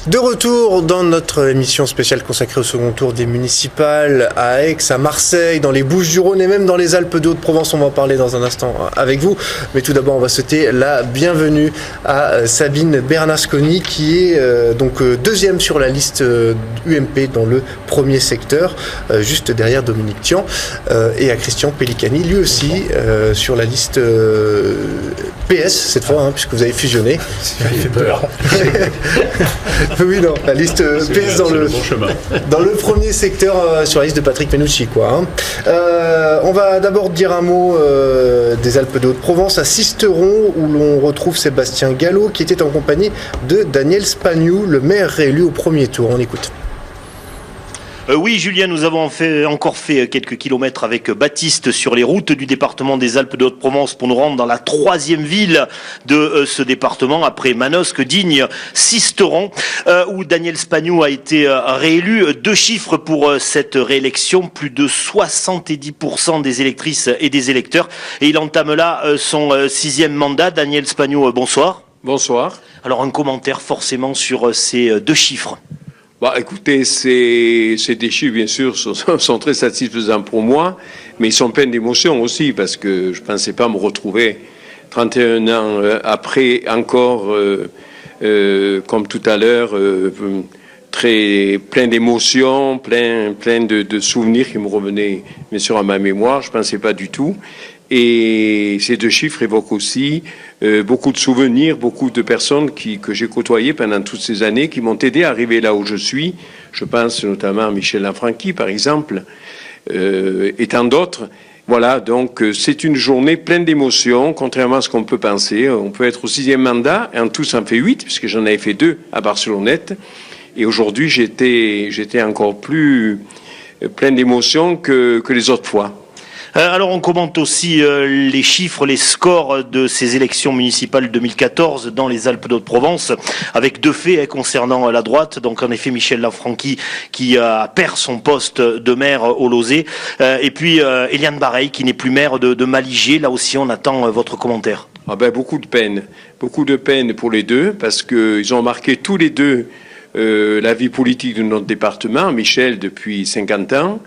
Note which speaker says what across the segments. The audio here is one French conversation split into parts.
Speaker 1: De retour dans notre émission spéciale consacrée au second tour des municipales à Aix, à Marseille, dans les Bouches-du-Rhône et même dans les Alpes de Haute-Provence. On va en parler dans un instant avec vous. Mais tout d'abord, on va souhaiter la bienvenue à Sabine Bernasconi qui est donc deuxième sur la liste UMP dans le premier secteur, juste derrière Dominique Tian, et à Christian Pellicani, lui aussi sur la liste PS cette fois, puisque vous avez fusionné.
Speaker 2: Ça fait peur.
Speaker 1: Oui, non, la liste PS dans le premier secteur sur la liste de Patrick Menucci, quoi. On va d'abord dire un mot des Alpes de Haute-Provence, à Sisteron, où l'on retrouve Sébastien Gallo, qui était en compagnie de Daniel Spagnou, le maire réélu au premier tour. On écoute.
Speaker 3: Oui, Julien, nous avons encore fait quelques kilomètres avec Baptiste sur les routes du département des Alpes de Haute-Provence pour nous rendre dans la troisième ville de ce département, après Manosque, Digne, Sisteron, où Daniel Spagnou a été réélu. 2 chiffres pour cette réélection, plus de 70% des électrices et des électeurs. Et il entame là son 6e mandat. Daniel Spagnou, bonsoir.
Speaker 4: Bonsoir.
Speaker 3: Alors un commentaire forcément sur ces 2 chiffres.
Speaker 4: Écoutez, ces chiffres, bien sûr, sont très satisfaisants pour moi, mais ils sont pleins d'émotions aussi, parce que je ne pensais pas me retrouver 31 ans après, encore, comme tout à l'heure, très plein d'émotions, plein de souvenirs qui me revenaient, bien sûr, à ma mémoire. Je ne pensais pas du tout. Et ces 2 chiffres évoquent aussi beaucoup de souvenirs, beaucoup de personnes que j'ai côtoyées pendant toutes ces années, qui m'ont aidé à arriver là où je suis. Je pense notamment à Michel Lanfranchi, par exemple, et tant d'autres. Voilà, donc c'est une journée pleine d'émotions, contrairement à ce qu'on peut penser. On peut être au 6e mandat, et en tout ça en fait 8, puisque j'en avais fait 2 à Barcelonnette. Et aujourd'hui, j'étais encore plus plein d'émotions que les autres fois.
Speaker 3: Alors on commente aussi les chiffres, les scores de ces élections municipales 2014 dans les Alpes de Haute-Provence, avec 2 faits concernant la droite. Donc en effet Michel Lanfranchi qui perd son poste de maire au Lozé, et puis Eliane Bareil qui n'est plus maire de Maligé. Là aussi on attend votre commentaire.
Speaker 4: Beaucoup de peine pour les 2, parce qu'ils ont marqué tous les 2 la vie politique de notre département. Michel depuis 50 ans.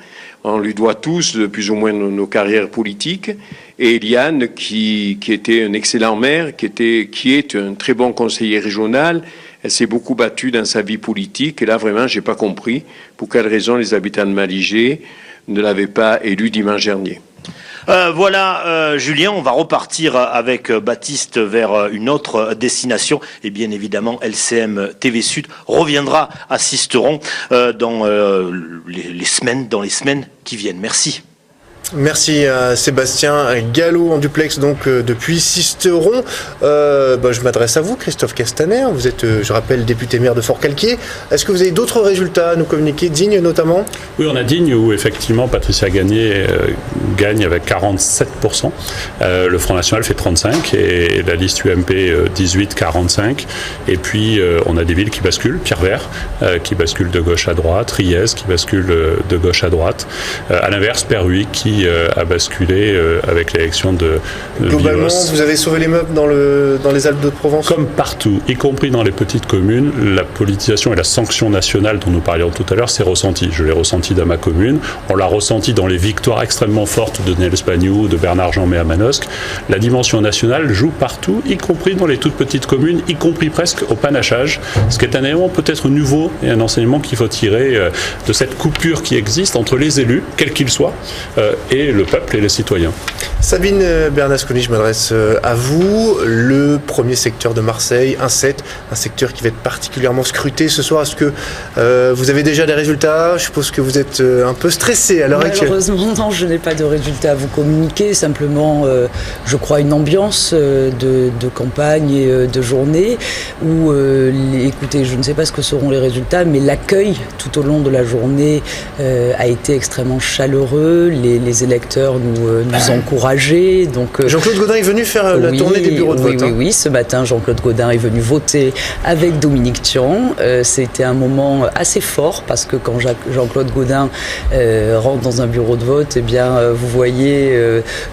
Speaker 4: On lui doit tous plus ou moins nos carrières politiques. Et Eliane, qui était un excellent maire, qui est un très bon conseiller régional. Elle s'est beaucoup battue dans sa vie politique. Et là, vraiment, j'ai pas compris pour quelle raison les habitants de Maligé ne l'avaient pas élu dimanche dernier.
Speaker 3: Voilà, Julien, on va repartir avec Baptiste vers une autre destination. Et bien évidemment, LCM TV Sud reviendra à Sisteron dans les semaines qui viennent. Merci.
Speaker 1: Merci à Sébastien Gallo en duplex donc depuis Sisteron. Je m'adresse à vous, Christophe Castaner. Vous êtes, je rappelle, député maire de Forcalquier. Est-ce que vous avez d'autres résultats à nous communiquer, Digne notamment?
Speaker 2: Oui, on a Digne où effectivement Patricia Gagné gagne avec 47%. Le Front National fait 35% et la liste UMP 18-45%. Et puis on a des villes qui basculent. Pierrevert qui bascule de gauche à droite. Riez qui bascule de gauche à droite. À l'inverse, Perruy qui a basculé avec l'élection de
Speaker 1: Globalement,
Speaker 2: Vilos.
Speaker 1: vous avez sauvé les meubles dans les Alpes de Provence?
Speaker 2: Comme partout, y compris dans les petites communes, la politisation et la sanction nationale dont nous parlions tout à l'heure s'est ressentie. Je l'ai ressenti dans ma commune. On l'a ressenti dans les victoires extrêmement fortes de Daniel Spagnou, de Bernard Jeanmet à Manosque. La dimension nationale joue partout, y compris dans les toutes petites communes, y compris presque au panachage, ce qui est un élément peut-être nouveau et un enseignement qu'il faut tirer de cette coupure qui existe entre les élus, quels qu'ils soient, et le peuple et les citoyens.
Speaker 1: Sabine Bernasconi, je m'adresse à vous. Le premier secteur de Marseille, 1-7, un secteur qui va être particulièrement scruté ce soir. Est-ce que vous avez déjà des résultats? Je suppose que vous êtes un peu stressé à l'heure actuelle.
Speaker 5: Malheureusement, non, je n'ai pas de résultats à vous communiquer. Simplement, je crois, une ambiance de campagne et de journée où, écoutez, je ne sais pas ce que seront les résultats, mais l'accueil tout au long de la journée a été extrêmement chaleureux. Les électeurs nous encouragent encouragé. Donc,
Speaker 1: Jean-Claude Gaudin est venu faire la tournée des bureaux de vote.
Speaker 5: Oui, ce matin, Jean-Claude Gaudin est venu voter avec Dominique Thian. C'était un moment assez fort parce que quand Jean-Claude Gaudin rentre dans un bureau de vote, eh bien, vous voyez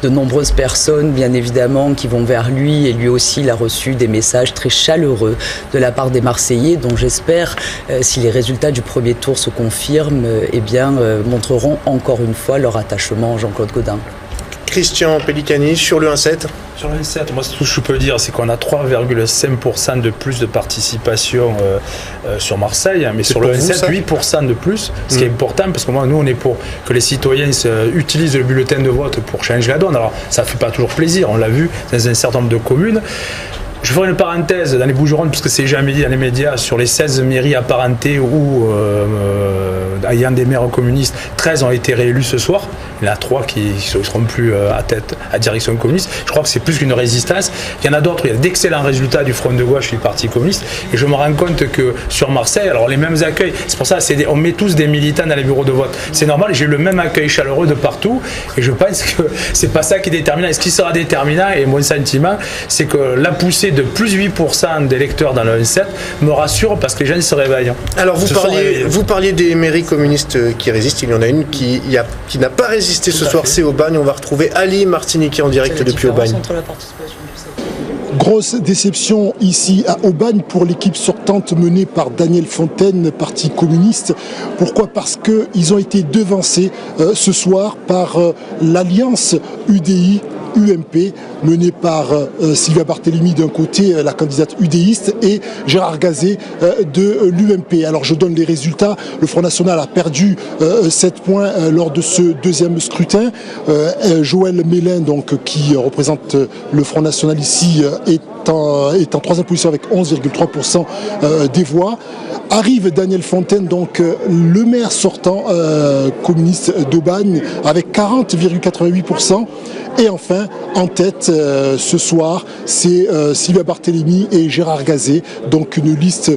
Speaker 5: de nombreuses personnes, bien évidemment, qui vont vers lui, et lui aussi, il a reçu des messages très chaleureux de la part des Marseillais, dont j'espère, si les résultats du premier tour se confirment, eh bien, montreront encore une fois leur attachement à Jean-Claude Gaudin.
Speaker 1: Christian Pellicani sur le 1-7.
Speaker 6: Sur le 1-7, moi, tout ce que je peux dire, c'est qu'on a 3,5% de plus de participation sur Marseille, mais sur le 1-7, 8% de plus, ce qui est important, parce que moi, nous, on est pour que les citoyens utilisent le bulletin de vote pour changer la donne. Alors, ça ne fait pas toujours plaisir, on l'a vu dans un certain nombre de communes. Je ferai une parenthèse dans les Bouches-du-Rhône, puisque c'est jamais dit dans les médias, sur les 16 mairies apparentées ou ayant des maires communistes, 13 ont été réélus ce soir. Il y en a 3 qui ne seront plus à direction communiste. Je crois que c'est plus qu'une résistance. Il y en a d'autres, il y a d'excellents résultats du Front de gauche du Parti communiste. Et je me rends compte que sur Marseille, alors les mêmes accueils, c'est pour ça on met tous des militants dans les bureaux de vote. C'est normal, j'ai eu le même accueil chaleureux de partout. Et je pense que c'est pas ça qui est déterminant. Et ce qui sera déterminant, et mon sentiment, c'est que la poussée de plus 8% d'électeurs dans le 1-7 me rassure parce que les gens se réveillent.
Speaker 1: Alors vous parliez des mairies communistes qui résistent. Il y en a une qui n'a pas résisté ce soir, c'est Aubagne. On va retrouver Ali Martiniquet en direct depuis Aubagne.
Speaker 7: Grosse déception ici à Aubagne pour l'équipe sortante menée par Daniel Fontaine, parti communiste. Pourquoi ? Parce qu'ils ont été devancés ce soir par l'alliance UDI UMP, menée par Sylvia Barthélémy d'un côté, la candidate udéiste, et Gérard Gazet de l'UMP. Alors je donne les résultats. Le Front National a perdu 7 points lors de ce deuxième scrutin. Joël Mélin, donc, qui représente le Front National ici, est en troisième position avec 11,3% des voix. Arrive Daniel Fontaine, donc le maire sortant communiste d'Aubagne, avec 40,88%. Et enfin, en tête ce soir, c'est Sylvia Barthélémy et Gérard Gazet, donc une liste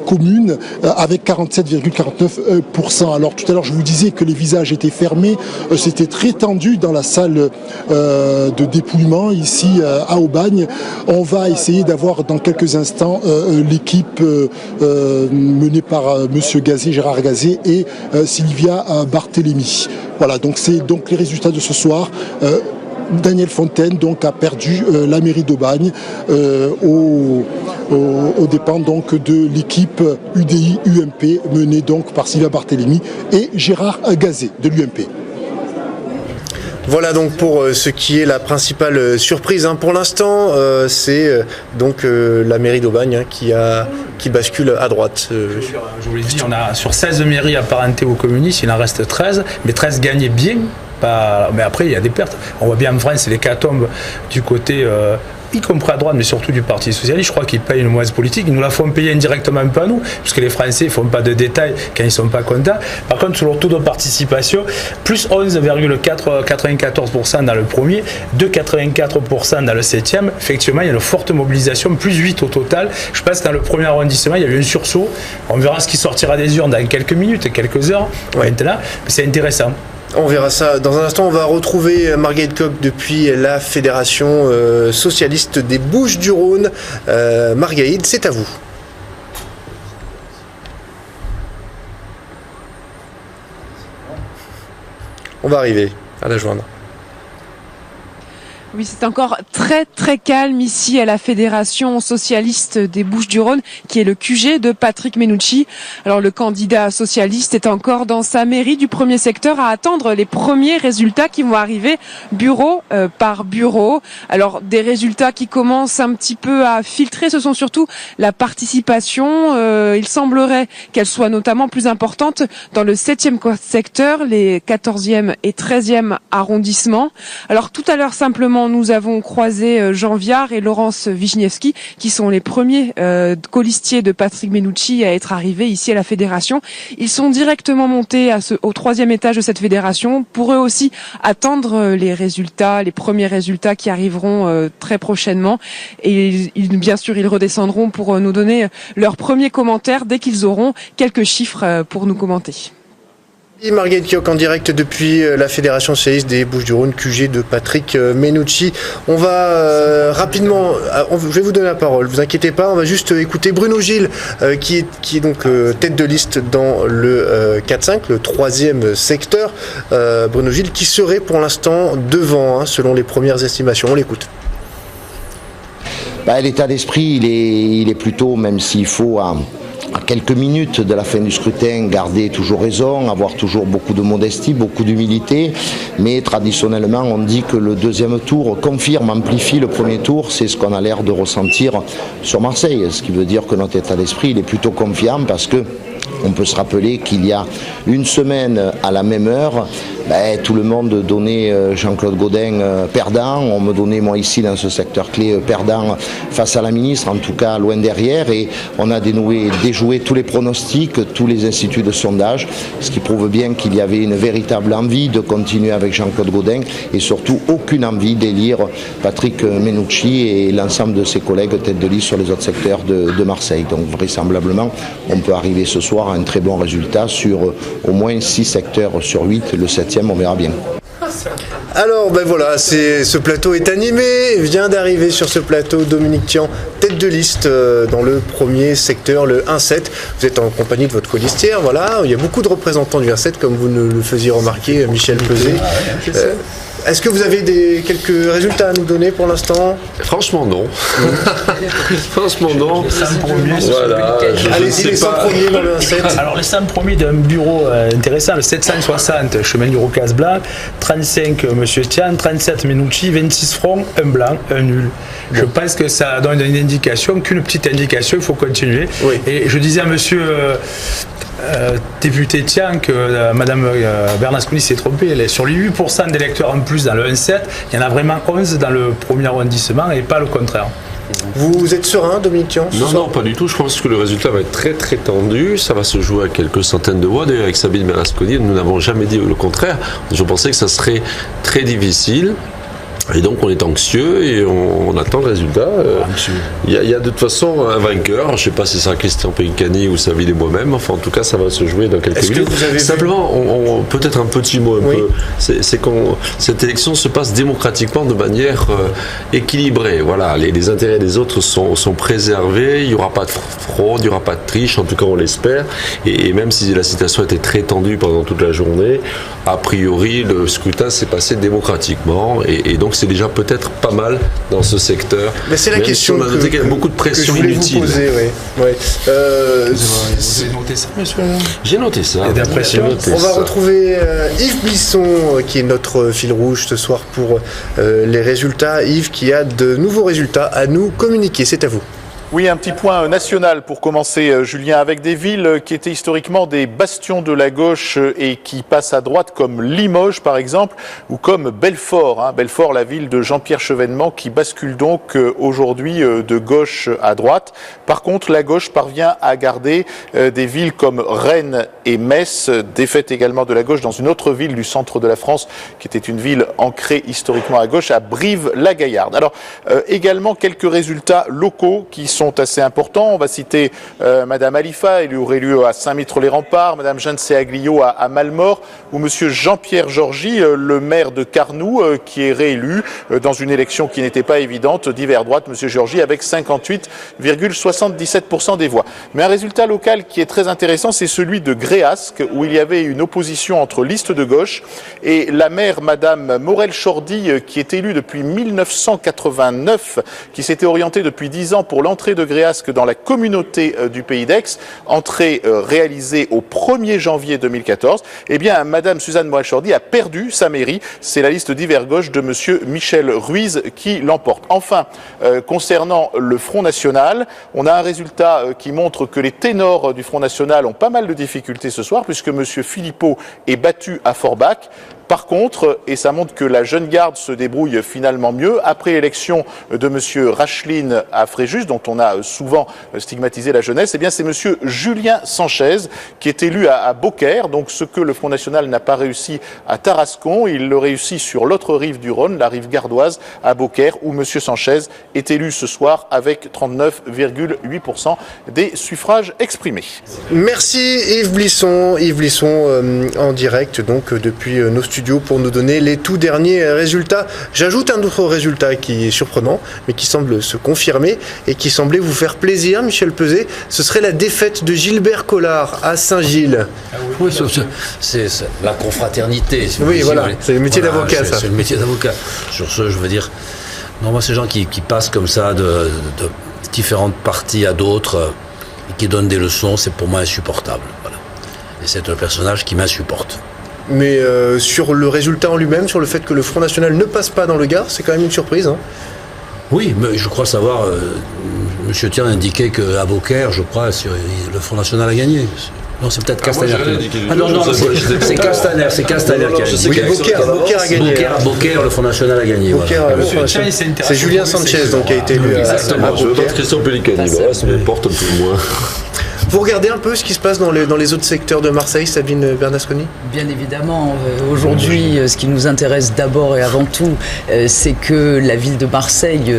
Speaker 7: commune avec 47,49%. Alors tout à l'heure, je vous disais que les visages étaient fermés, c'était très tendu dans la salle de dépouillement ici à Aubagne. On va essayer d'avoir dans quelques instants l'équipe menée par Monsieur Gazet, Gérard Gazet et Sylvia Barthélémy. Voilà, donc c'est donc les résultats de ce soir. Daniel Fontaine donc a perdu la mairie d'Aubagne aux dépens donc de l'équipe UDI UMP menée donc par Sylvia Barthélémy et Gérard Gazet de l'UMP.
Speaker 1: Voilà donc pour ce qui est la principale surprise. Pour l'instant, c'est donc la mairie d'Aubagne qui bascule à droite.
Speaker 6: Je vous l'ai dit, on a sur 16 mairies apparentées aux communistes, il en reste 13, mais 13 gagnaient bien. Mais après, il y a des pertes. On voit bien en France, c'est l'hécatombe du côté, y compris à droite, mais surtout du Parti Socialiste. Je crois qu'ils payent une mauvaise politique. Ils nous la font payer indirectement un peu à nous, puisque les Français ne font pas de détails quand ils ne sont pas contents. Par contre, sur leur taux de participation, plus 11,94% dans le premier, 2,84% dans le 7e. Effectivement, il y a une forte mobilisation, plus 8 au total. Je pense que dans le premier arrondissement, il y a eu un sursaut. On verra ce qui sortira des urnes dans quelques minutes, quelques heures. Ouais. Maintenant, c'est intéressant.
Speaker 1: On verra ça dans un instant. On va retrouver Marguerite Coq depuis la Fédération socialiste des Bouches-du-Rhône. Marguerite, c'est à vous. On va arriver à la joindre.
Speaker 8: Oui, c'est encore très très calme ici à la Fédération socialiste des Bouches-du-Rhône, qui est le QG de Patrick Mennucci. Alors le candidat socialiste est encore dans sa mairie du premier secteur à attendre les premiers résultats qui vont arriver bureau par bureau. Alors des résultats qui commencent un petit peu à filtrer, ce sont surtout la participation. Il semblerait qu'elle soit notamment plus importante dans le 7e secteur, les 14e et 13e arrondissements. Alors tout à l'heure simplement, nous avons croisé Jean Viard et Laurence Wiśniewski, qui sont les premiers colistiers de Patrick Mennucci à être arrivés ici à la Fédération. Ils sont directement montés au 3e étage de cette fédération pour eux aussi attendre les résultats, les premiers résultats qui arriveront très prochainement. Et bien sûr, ils redescendront pour nous donner leurs premiers commentaires dès qu'ils auront quelques chiffres pour nous commenter.
Speaker 1: Marguerite Kioch en direct depuis la Fédération socialiste des Bouches-du-Rhône, QG de Patrick Menucci. On va rapidement, je vais vous donner la parole, vous inquiétez pas, on va juste écouter Bruno Gilles qui est donc tête de liste dans le 4-5, le 3e secteur. Bruno Gilles qui serait pour l'instant devant, selon les premières estimations. On l'écoute.
Speaker 9: L'état d'esprit, il est plutôt, même s'il faut à quelques minutes de la fin du scrutin, garder toujours raison, avoir toujours beaucoup de modestie, beaucoup d'humilité, mais traditionnellement on dit que le deuxième tour confirme, amplifie le premier tour, c'est ce qu'on a l'air de ressentir sur Marseille, ce qui veut dire que notre état d'esprit il est plutôt confiant parce que on peut se rappeler qu'il y a une semaine à la même heure, tout le monde donnait Jean-Claude Gaudin perdant, on me donnait moi ici dans ce secteur clé perdant face à la ministre, en tout cas loin derrière, et on a déjoué tous les pronostics, tous les instituts de sondage, ce qui prouve bien qu'il y avait une véritable envie de continuer avec Jean-Claude Gaudin et surtout aucune envie d'élire Patrick Menucci et l'ensemble de ses collègues tête de liste sur les autres secteurs de Marseille. Donc vraisemblablement, on peut arriver ce soir à un très bon résultat sur au moins 6 secteurs sur 8, le 7e on verra bien.
Speaker 1: Alors voilà, ce plateau est animé, vient d'arriver sur ce plateau Dominique Tian, tête de liste dans le premier secteur, le 1-7. Vous êtes en compagnie de votre colistière, voilà, il y a beaucoup de représentants du 1-7 comme vous le faisiez remarquer, Michel Peuzet. Est-ce que vous avez quelques résultats à nous donner pour l'instant ?
Speaker 10: Franchement non. Franchement non.
Speaker 6: Les 5 premiers,
Speaker 10: voilà,
Speaker 1: allez-y, les 5 premiers dans le 1-7.
Speaker 6: Alors les 5 premiers d'un bureau intéressant, le 760 chemin du Rocas Blanc, 35 Monsieur Tian, 37 Menucci, 26 francs, 1 blanc, 1 nul. Je pense que ça donne une indication, qu'une petite indication, il faut continuer. Oui. Et je disais à monsieur député Tian que madame Bernasconi s'est trompée, elle est sur les 8% d'électeurs en plus dans le 1-7, il y en a vraiment 11 dans le premier arrondissement et pas le contraire.
Speaker 1: Vous êtes serein, Dominique Tian ?
Speaker 10: Non, pas du tout. Je pense que le résultat va être très très tendu. Ça va se jouer à quelques centaines de voix. D'ailleurs, avec Sabine Bernasconi, nous n'avons jamais dit le contraire. Je pensais que ça serait très difficile. Et donc on est anxieux et on attend le résultat. Il y a de toute façon un vainqueur. Je ne sais pas si c'est Christian Pencani ou Sabine et moi-même. Enfin, en tout cas, ça va se jouer dans quelques minutes. Simplement, peut-être un petit mot peu. C'est que cette élection se passe démocratiquement de manière équilibrée. Voilà, les intérêts des autres sont préservés. Il n'y aura pas de fraude, il n'y aura pas de triche. En tout cas, on l'espère. Et même si la situation était très tendue pendant toute la journée, a priori, le scrutin s'est passé démocratiquement. Et donc, c'est déjà peut-être pas mal dans ce secteur.
Speaker 1: Mais c'est la question
Speaker 10: on a noté qu'il y a beaucoup de pression inutile.
Speaker 1: Vous avez
Speaker 6: noté ça, monsieur ?
Speaker 10: J'ai noté ça.
Speaker 1: On va retrouver Yves Blisson, qui est notre fil rouge ce soir pour les résultats. Yves, qui a de nouveaux résultats à nous communiquer. C'est à vous.
Speaker 11: Oui, un petit point national pour commencer, Julien, avec des villes qui étaient historiquement des bastions de la gauche et qui passent à droite, comme Limoges par exemple, ou comme Belfort. Belfort, la ville de Jean-Pierre Chevènement, qui bascule donc aujourd'hui de gauche à droite. Par contre, la gauche parvient à garder des villes comme Rennes et Metz, défaite également de la gauche dans une autre ville du centre de la France, qui était une ville ancrée historiquement à gauche, à Brive-la-Gaillarde. Alors, également quelques résultats locaux qui sont assez importants. On va citer Madame Alifa, elle aurait lieu à Saint-Mitre-les-Remparts, Madame Jeanne Seaglio à Malmort, ou Monsieur Jean-Pierre Georgy, le maire de Carnoux, qui est réélu dans une élection qui n'était pas évidente, d'hiver droite, Monsieur Georgy, avec 58,77% des voix. Mais un résultat local qui est très intéressant, c'est celui de Gréasque, où il y avait une opposition entre liste de gauche et la maire Madame Morel-Chordy, qui est élue depuis 1989, qui s'était orientée depuis 10 ans pour l'entrée de Gréasque dans la communauté du Pays d'Aix, entrée réalisée au 1er janvier 2014, eh bien, Madame Suzanne Morel-Chordy a perdu sa mairie. C'est la liste d'hiver gauche de Monsieur Michel Ruiz qui l'emporte. Enfin, concernant le Front National, on a un résultat qui montre que les ténors du Front National ont pas mal de difficultés ce soir, puisque Monsieur Philippot est battu à Forbach. Par contre, et ça montre que la jeune garde se débrouille finalement mieux, après l'élection de M. Racheline à Fréjus, dont on a souvent stigmatisé la jeunesse, eh bien c'est M. Julien Sanchez qui est élu à Beaucaire. Donc ce que le Front National n'a pas réussi à Tarascon, il le réussit sur l'autre rive du Rhône, la rive gardoise, à Beaucaire, où M. Sanchez est élu ce soir avec 39,8% des suffrages exprimés.
Speaker 1: Merci Yves Blisson. Yves Blisson en direct donc depuis nos studios pour nous donner les tout derniers résultats. J'ajoute un autre résultat qui est surprenant, mais qui semble se confirmer et qui semblait vous faire plaisir, Michel Peuzet. Ce serait la défaite de Gilbert Collard à Saint-Gilles.
Speaker 12: Oui, c'est la confraternité. Si
Speaker 1: oui, voilà, c'est le métier d'avocat, ça.
Speaker 12: C'est le métier d'avocat. Sur ce, je veux dire, non, moi, ces gens qui passent comme ça de différentes parties à d'autres et qui donnent des leçons, c'est pour moi insupportable. Voilà. Et c'est un personnage qui m'insupporte.
Speaker 1: Mais sur le résultat en lui-même, sur le fait que le Front National ne passe pas dans le Gard, c'est quand même une surprise. Hein.
Speaker 12: Oui, mais je crois savoir, M. Thiers indiquait qu'à Beaucaire, je crois, le Front National a gagné. Non, c'est peut-être Castaner. C'est Castaner, qui a gagné.
Speaker 1: Beaucaire a gagné.
Speaker 12: Beaucaire, le Front National a gagné.
Speaker 1: C'est Julien Sanchez donc, qui a été élu à Beaucaire.
Speaker 10: Christian Pellicani, ça me porte un peu moins.
Speaker 1: Vous regardez un peu ce qui se passe dans les autres secteurs de Marseille, Sabine Bernasconi ?
Speaker 5: Bien évidemment. Aujourd'hui, ce qui nous intéresse d'abord et avant tout, c'est que la ville de Marseille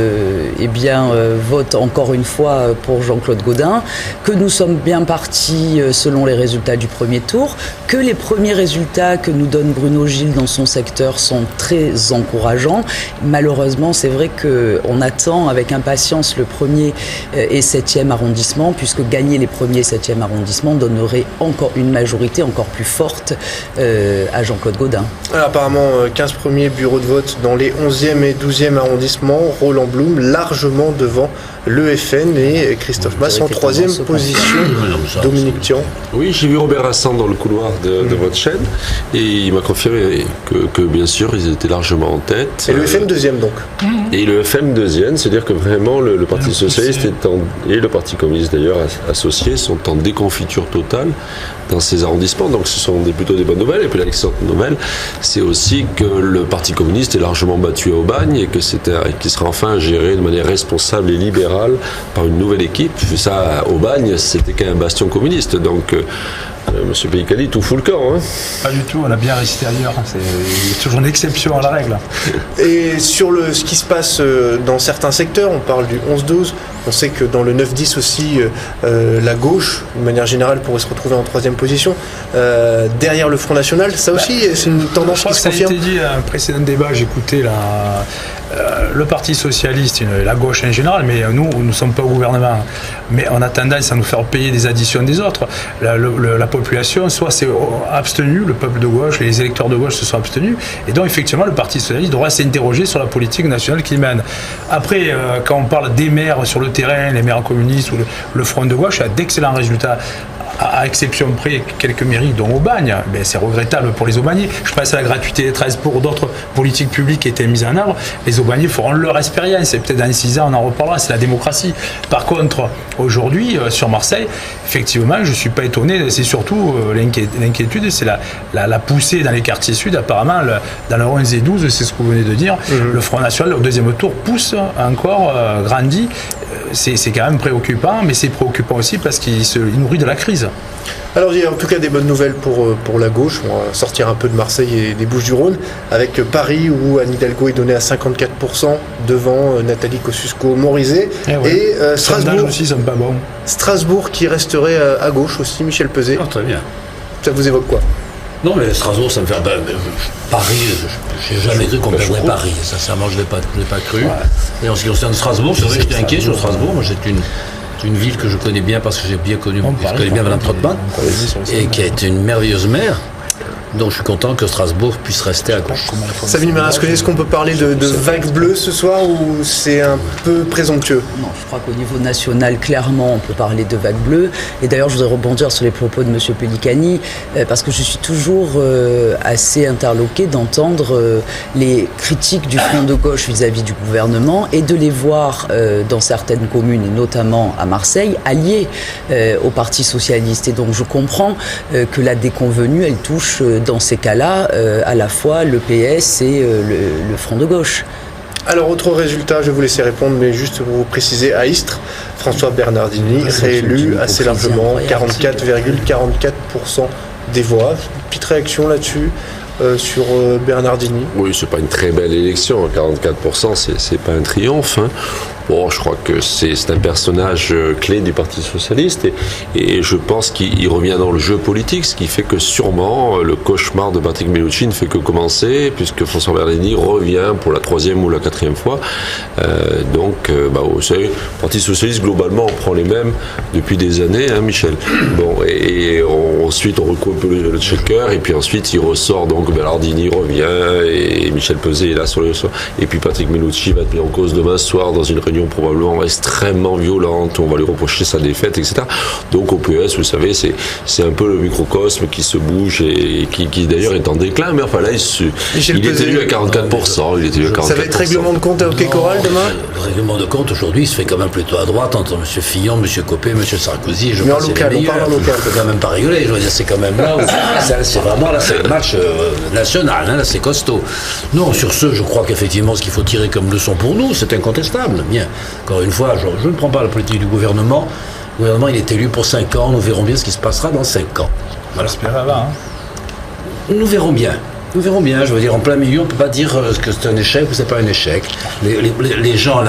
Speaker 5: vote encore une fois pour Jean-Claude Gaudin, que nous sommes bien partis selon les résultats du premier tour, que les premiers résultats que nous donne Bruno Gilles dans son secteur sont très encourageants. Malheureusement, c'est vrai qu'on attend avec impatience le 1er et 7e arrondissement, puisque gagner les premiers et 7e arrondissement donnerait encore une majorité encore plus forte à Jean-Claude Gaudin.
Speaker 1: Alors, apparemment, 15 premiers bureaux de vote dans les 11e et 12e arrondissements. Roland Blum largement devant le FN et Christophe Masse en 3e position. Dominique Thian.
Speaker 10: Oui, j'ai vu Robert Hassan dans le couloir de votre chaîne et il m'a confirmé que bien sûr ils étaient largement en tête.
Speaker 1: Et le FN 2e donc.
Speaker 10: Et le FM 2e, c'est-à-dire que vraiment le Parti Socialiste et le Parti Communiste d'ailleurs associés sont en déconfiture totale dans ces arrondissements, donc ce sont plutôt des bonnes nouvelles. Et puis l'excellente nouvelle, c'est aussi que le Parti communiste est largement battu à Aubagne et qu'il sera enfin géré de manière responsable et libérale par une nouvelle équipe. Ça, Aubagne, c'était quand même un bastion communiste, donc Monsieur Pellicani tout fout le camp. Hein.
Speaker 6: Pas du tout, on a bien resté ailleurs. C'est toujours une exception à la règle.
Speaker 1: Et sur ce qui se passe dans certains secteurs, on parle du 11-12, on sait que dans le 9-10 aussi, la gauche, de manière générale, pourrait se retrouver en 3e position, derrière le Front National. Ça aussi, c'est une tendance qui se confirme.
Speaker 6: Ça a été dit à un précédent débat, j'écoutais le Parti Socialiste, la gauche en général, mais nous ne sommes pas au gouvernement. Mais on a tendance à nous faire payer des additions des autres. La population, soit c'est abstenu, le peuple de gauche, les électeurs de gauche se sont abstenus, et donc effectivement le Parti Socialiste devra s'interroger sur la politique nationale qu'il mène. Après, quand on parle des maires sur le terrain, les maires communistes ou le Front de gauche, il y a d'excellents résultats. À exception près quelques mairies, dont Aubagne, c'est regrettable pour les Aubagnais. Je pense à la gratuité des 13 pour d'autres politiques publiques qui étaient mises en œuvre. Les Aubagnais feront leur expérience et peut-être dans 6 ans on en reparlera, c'est la démocratie. Par contre, aujourd'hui, sur Marseille, effectivement, je ne suis pas étonné, c'est surtout l'inquiétude, c'est la poussée dans les quartiers sud. Apparemment, dans le 11 et 12, c'est ce que vous venez de dire, le Front National, au 2e tour, pousse encore, grandit. C'est quand même préoccupant, mais c'est préoccupant aussi parce qu'il nourrit de la crise.
Speaker 1: Alors il y a en tout cas des bonnes nouvelles pour la gauche. On va sortir un peu de Marseille et des Bouches-du-Rhône, avec Paris où Anne Hidalgo est donnée à 54% devant Nathalie Kosciusko-Morizet. Et Strasbourg
Speaker 6: aussi, ça me pas bon.
Speaker 1: Strasbourg qui resterait à gauche aussi, Michel Peuzet.
Speaker 12: Oh, très bien.
Speaker 1: Ça vous évoque quoi?
Speaker 12: Non, mais Strasbourg, ça me fait... Paris, je n'ai jamais cru qu'on perdrait Paris. Sincèrement, je ne l'ai pas cru. Ouais. Et en ce qui concerne Strasbourg, c'est vrai que j'étais inquiet sur Strasbourg. Moi, c'est une ville que je connais bien parce que j'ai bien connu, je connais bien Madame Trottmann, et qui a été une merveilleuse maire. Donc je suis content que Strasbourg puisse rester à gauche.
Speaker 1: Sabine Bernasconi, est-ce qu'on peut parler de vague bleue ce soir ou c'est un peu présomptueux?
Speaker 5: Non, je crois qu'au niveau national, clairement, on peut parler de vague bleue. Et d'ailleurs, je voudrais rebondir sur les propos de M. Pellicani, parce que je suis toujours assez interloqué d'entendre les critiques du Front de gauche vis-à-vis du gouvernement et de les voir dans certaines communes, et notamment à Marseille, alliés au Parti socialiste. Et donc je comprends que la déconvenue, elle touche dans ces cas-là, à la fois le PS et le Front de gauche.
Speaker 1: Alors, autre résultat, je vais vous laisser répondre, mais juste pour vous préciser, à Istres, François Bernardini réélu assez largement, 44,44% des voix. Petite réaction là-dessus sur Bernardini.
Speaker 10: Oui, c'est pas une très belle élection, 44%, c'est pas un triomphe. Hein. Bon, je crois que c'est un personnage clé du Parti Socialiste et je pense qu'il revient dans le jeu politique, ce qui fait que sûrement le cauchemar de Patrick Menucci ne fait que commencer, puisque François Bernardini revient pour la 3e ou la 4e fois. Vous savez, le Parti Socialiste, globalement, on prend les mêmes depuis des années, hein, Michel. Bon, ensuite, on recoupe le checker, et puis ensuite, il ressort, donc Bernardini revient, et Michel Peset est là sur le soir. Et puis Patrick Menucci va être mis en cause demain soir dans une réunion probablement extrêmement violente, on va lui reprocher sa défaite, etc. Donc au PS, vous savez, c'est un peu le microcosme qui se bouge et qui d'ailleurs est en déclin, mais enfin là, il est élu à 44%.
Speaker 1: Ça va être règlement de compte à Hockey Choral demain ?
Speaker 12: Le règlement de compte aujourd'hui se fait quand même plutôt à droite entre M. Fillon, M. Copé, M. Sarkozy.
Speaker 1: Mais en local, on parle en local.
Speaker 12: On peut quand même pas rigoler, je veux dire, c'est quand même là où c'est vraiment là, c'est le match national, hein, là c'est costaud. Non, sur ce, je crois qu'effectivement, ce qu'il faut tirer comme leçon pour nous, c'est incontestable. Bien. Encore une fois, je ne prends pas la politique du gouvernement. Le gouvernement, il est élu pour 5 ans. Nous verrons bien ce qui se passera dans 5 ans.
Speaker 6: Voilà.
Speaker 12: Nous verrons bien. Nous verrons bien. Je veux dire, en plein milieu, on ne peut pas dire que c'est un échec ou c'est pas un échec. Les gens,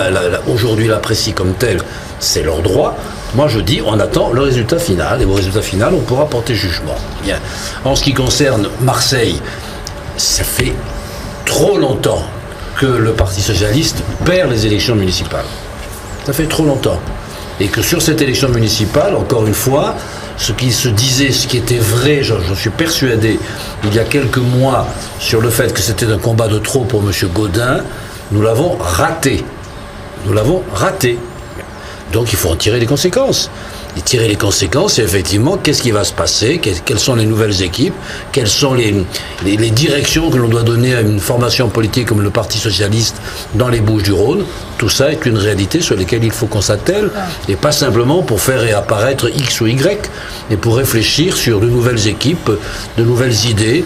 Speaker 12: aujourd'hui, l'apprécient comme tel. C'est leur droit. Moi, je dis, on attend le résultat final. Et au résultat final, on pourra porter jugement. Bien. En ce qui concerne Marseille, ça fait trop longtemps que le Parti Socialiste perd les élections municipales. Ça fait trop longtemps. Et que sur cette élection municipale, encore une fois, ce qui se disait, ce qui était vrai, j'en suis persuadé, il y a quelques mois, sur le fait que c'était un combat de trop pour M. Gaudin, nous l'avons raté. Nous l'avons raté. Donc il faut en tirer les conséquences. Et tirer les conséquences, et effectivement, qu'est-ce qui va se passer, quelles sont les nouvelles équipes, quelles sont les directions que l'on doit donner à une formation politique comme le Parti Socialiste dans les Bouches-du-Rhône. Tout ça est une réalité sur laquelle il faut qu'on s'attelle, et pas simplement pour faire réapparaître X ou Y, mais pour réfléchir sur de nouvelles équipes, de nouvelles idées,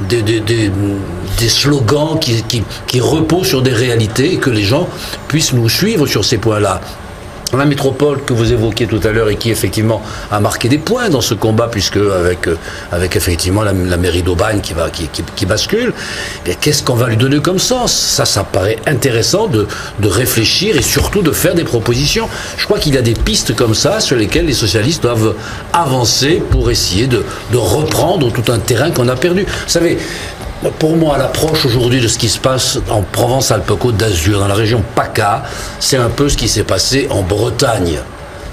Speaker 12: des slogans qui reposent sur des réalités, et que les gens puissent nous suivre sur ces points-là. La métropole que vous évoquiez tout à l'heure et qui effectivement a marqué des points dans ce combat, puisque avec effectivement la mairie d'Aubagne qui bascule, qu'est-ce qu'on va lui donner comme sens ? Ça paraît intéressant de réfléchir et surtout de faire des propositions. Je crois qu'il y a des pistes comme ça sur lesquelles les socialistes doivent avancer pour essayer de reprendre tout un terrain qu'on a perdu. Vous savez, pour moi, l'approche aujourd'hui de ce qui se passe en Provence-Alpes-Côte d'Azur, dans la région PACA, c'est un peu ce qui s'est passé en Bretagne.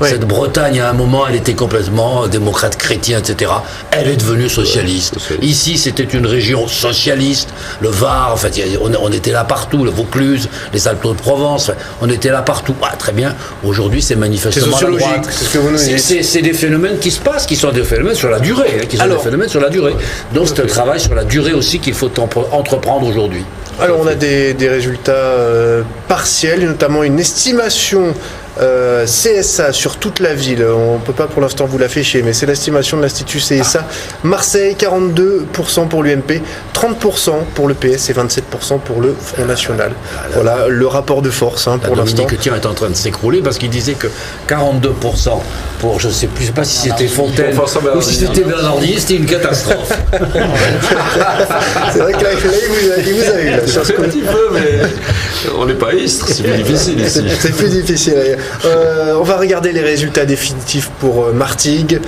Speaker 12: Oui. Cette Bretagne, à un moment, elle était complètement démocrate chrétien, etc. Elle est devenue socialiste. Ici, c'était une région socialiste. Le Var, en fait, on était là partout. Le Vaucluse, les Alpes-de-Provence, on était là partout. Ah, très bien. Aujourd'hui, c'est manifestement la droite. C'est des phénomènes qui se passent, qui sont des phénomènes sur la durée. Donc, c'est un travail sur la durée aussi qu'il faut entreprendre aujourd'hui.
Speaker 1: Alors, on a des résultats partiels, notamment une estimation CSA sur toute la ville. On ne peut pas pour l'instant vous l'afficher, mais c'est l'estimation de l'Institut CSA. Marseille, 42% pour l'UMP, 30% pour le PS et 27% pour le Front National. Voilà le rapport de force pour l'instant.
Speaker 12: Dominique Thiers est en train de s'écrouler parce qu'il disait que 42% pour, je ne sais pas si c'était Fontaine ou si c'était Bernardini, c'était une catastrophe.
Speaker 1: C'est vrai que là, il vous a eu.
Speaker 10: Un petit peu, mais on n'est pas à Istres, c'est plus difficile ici.
Speaker 1: C'est plus difficile. On va regarder les résultats définitifs pour Martigues,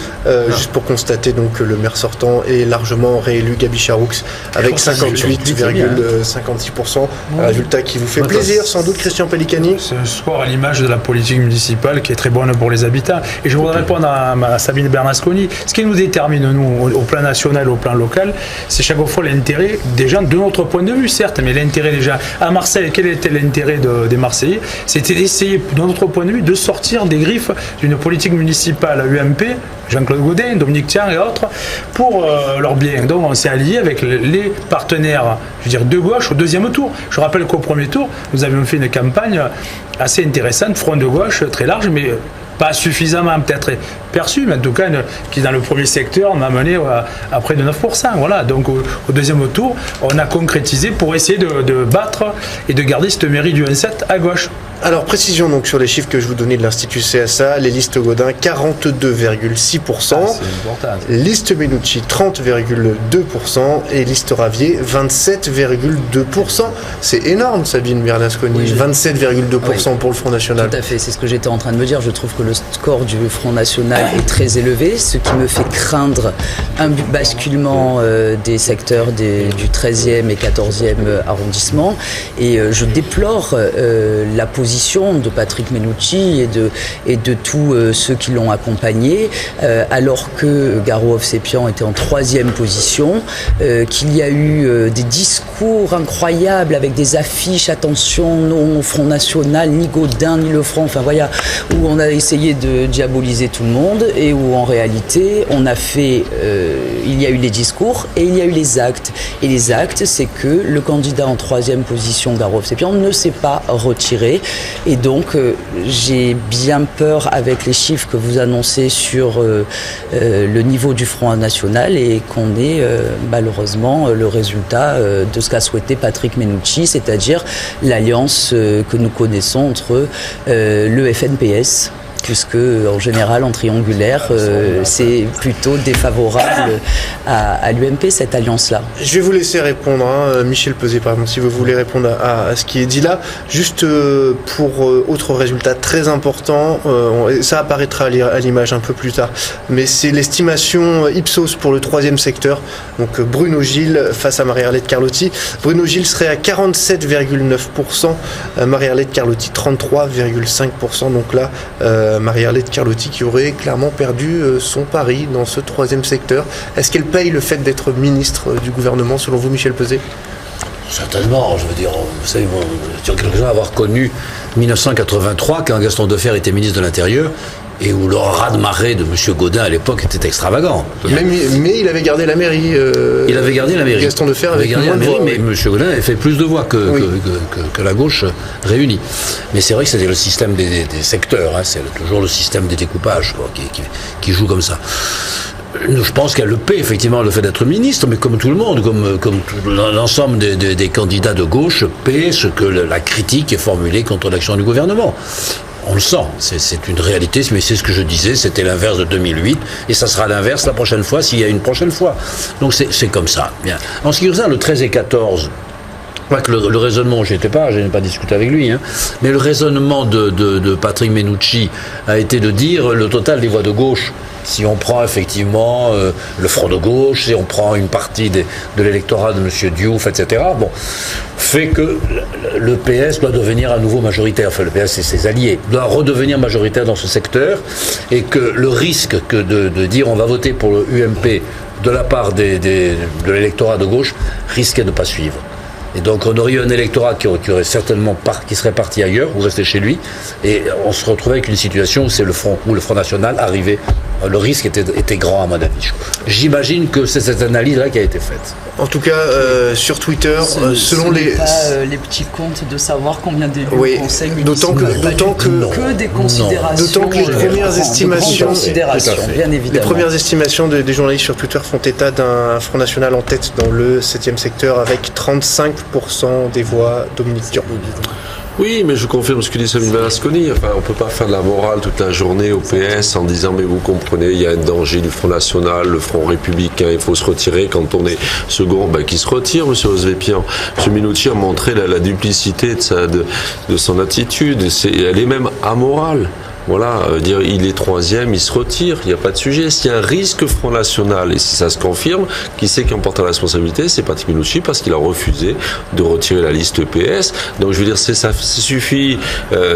Speaker 1: juste pour constater donc que le maire sortant est largement réélu, Gaby Charoux, avec 58,56%. Un résultat qui vous fait plaisir, sans doute, Christian Pellicani.
Speaker 6: C'est un score à l'image de la politique municipale qui est très bonne pour les habitants. Et je voudrais répondre à Sabine Bernasconi. Ce qui nous détermine, nous, au plan national, au plan local, c'est chaque fois l'intérêt des gens, de notre point de vue, certes, mais l'intérêt des gens. À Marseille, quel était l'intérêt des Marseillais ? C'était d'essayer, de notre point de vue, de sortir des griffes d'une politique municipale UMP, Jean-Claude Gaudin, Dominique Thiers et autres, pour leur bien. Donc on s'est allié avec les partenaires, je veux dire, de gauche au deuxième tour. Je rappelle qu'au premier tour, nous avions fait une campagne assez intéressante, front de gauche, très large, mais pas suffisamment peut-être perçu, mais en tout cas qui dans le premier secteur m'a mené à près de 9%. Voilà. Donc au deuxième tour, on a concrétisé pour essayer de battre et de garder cette mairie du 1-7 à gauche.
Speaker 1: Alors précision donc sur les chiffres que je vous donnais de l'Institut CSA, les listes Gaudin 42,6%, liste Menucci 30,2% et liste Ravier 27,2%. C'est énorme, Sabine Bernasconi, oui, 27,2% pour le Front National.
Speaker 5: Tout à fait, c'est ce que j'étais en train de me dire. Je trouve que le score du Front National est très élevé, ce qui me fait craindre un basculement des secteurs du 13e et 14e arrondissement. Et je déplore la position de Patrick Menucci et de tous ceux qui l'ont accompagné, alors que Garo Hovsepian était en 3e position, qu'il y a eu des discours incroyables avec des affiches, attention, non au Front National, ni Gaudin, ni le Front, enfin voilà, où on a essayé de diaboliser tout le monde et où en réalité on a fait, il y a eu les discours et il y a eu les actes. Et les actes, c'est que le candidat en 3e position, Garo Hovsepian, ne s'est pas retiré. Et donc, j'ai bien peur avec les chiffres que vous annoncez sur le niveau du Front National et qu'on ait malheureusement le résultat de ce qu'a souhaité Patrick Menucci, c'est-à-dire l'alliance que nous connaissons entre le FNPS, puisque en général en triangulaire c'est plutôt défavorable à l'UMP, cette alliance-là.
Speaker 1: Je vais vous laisser répondre, Michel Peuzet par exemple, si vous voulez répondre à ce qui est dit là. Juste pour autre résultat très important, ça apparaîtra à l'image un peu plus tard, mais c'est l'estimation Ipsos pour le 3e secteur, donc Bruno Gilles face à Marie-Arlette Carlotti. Bruno Gilles serait à 47,9%, Marie-Arlette Carlotti 33,5%, donc là Marie-Arlette Carlotti qui aurait clairement perdu son pari dans ce 3e secteur. Est-ce qu'elle paye le fait d'être ministre du gouvernement, selon vous, Michel Peuzet ?
Speaker 12: Certainement, je veux dire, vous savez, moi, je tiens quelques-uns à avoir connu 1983, quand Gaston Defferre était ministre de l'Intérieur, et où le raz-de-marée de M. Gaudin à l'époque était extravagant.
Speaker 1: Mais il avait gardé la mairie.
Speaker 12: Il avait gardé la mairie.
Speaker 1: Gaston Defferre
Speaker 12: avait gardé la mairie, mais M. Gaudin avait fait plus de voix que la gauche réunie. Mais c'est vrai que c'était le système des secteurs, c'est toujours le système des découpages qui joue comme ça. Je pense qu'elle le paie effectivement le fait d'être ministre, mais comme tout le monde, comme l'ensemble des candidats de gauche paient ce que la critique est formulée contre l'action du gouvernement. On le sent, c'est une réalité, mais c'est ce que je disais, c'était l'inverse de 2008, et ça sera l'inverse la prochaine fois, s'il y a une prochaine fois. Donc c'est comme ça. Bien. En ce qui concerne le 13 et 14, le raisonnement, je n'ai pas discuté avec lui, mais le raisonnement de Patrick Menucci a été de dire le total des voix de gauche. Si on prend effectivement le Front de gauche, si on prend une partie de l'électorat de M. Diouf, etc., fait que le PS doit devenir à nouveau majoritaire. Enfin, le PS et ses alliés doit redevenir majoritaire dans ce secteur, et que le risque que de dire on va voter pour le UMP de la part de l'électorat de gauche risquait de ne pas suivre. Et donc on aurait eu un électorat qui serait parti ailleurs ou resté chez lui, et on se retrouvait avec une situation où le Front National arrivait. Le risque était grand à mon avis. J'imagine que c'est cette analyse-là qui a été faite.
Speaker 1: En tout cas, sur Twitter, selon les...
Speaker 5: les petits comptes de savoir combien d'élus
Speaker 1: au
Speaker 5: conseil municipal. D'autant que des considérations.
Speaker 1: D'autant que les premières estimations,
Speaker 5: bien évidemment.
Speaker 1: Les premières estimations des journalistes sur Twitter font état d'un Front National en tête dans le 7e secteur avec 35% des voix Dominique Durand.
Speaker 10: Oui, mais je confirme ce que dit Sabine Bernasconi. Enfin, on ne peut pas faire de la morale toute la journée au PS en disant mais vous comprenez, il y a un danger du Front National, le Front Républicain, il faut se retirer. Quand on est second, qui se retire, M. Hovsepian. M. Menucci a montré la duplicité de son attitude. Elle est même amorale. Voilà, dire il est 3e, il se retire, il n'y a pas de sujet. S'il y a un risque Front National, et si ça se confirme, qui c'est qui en porte la responsabilité? C'est Patrick Menucci, parce qu'il a refusé de retirer la liste PS. Donc je veux dire, ça suffit,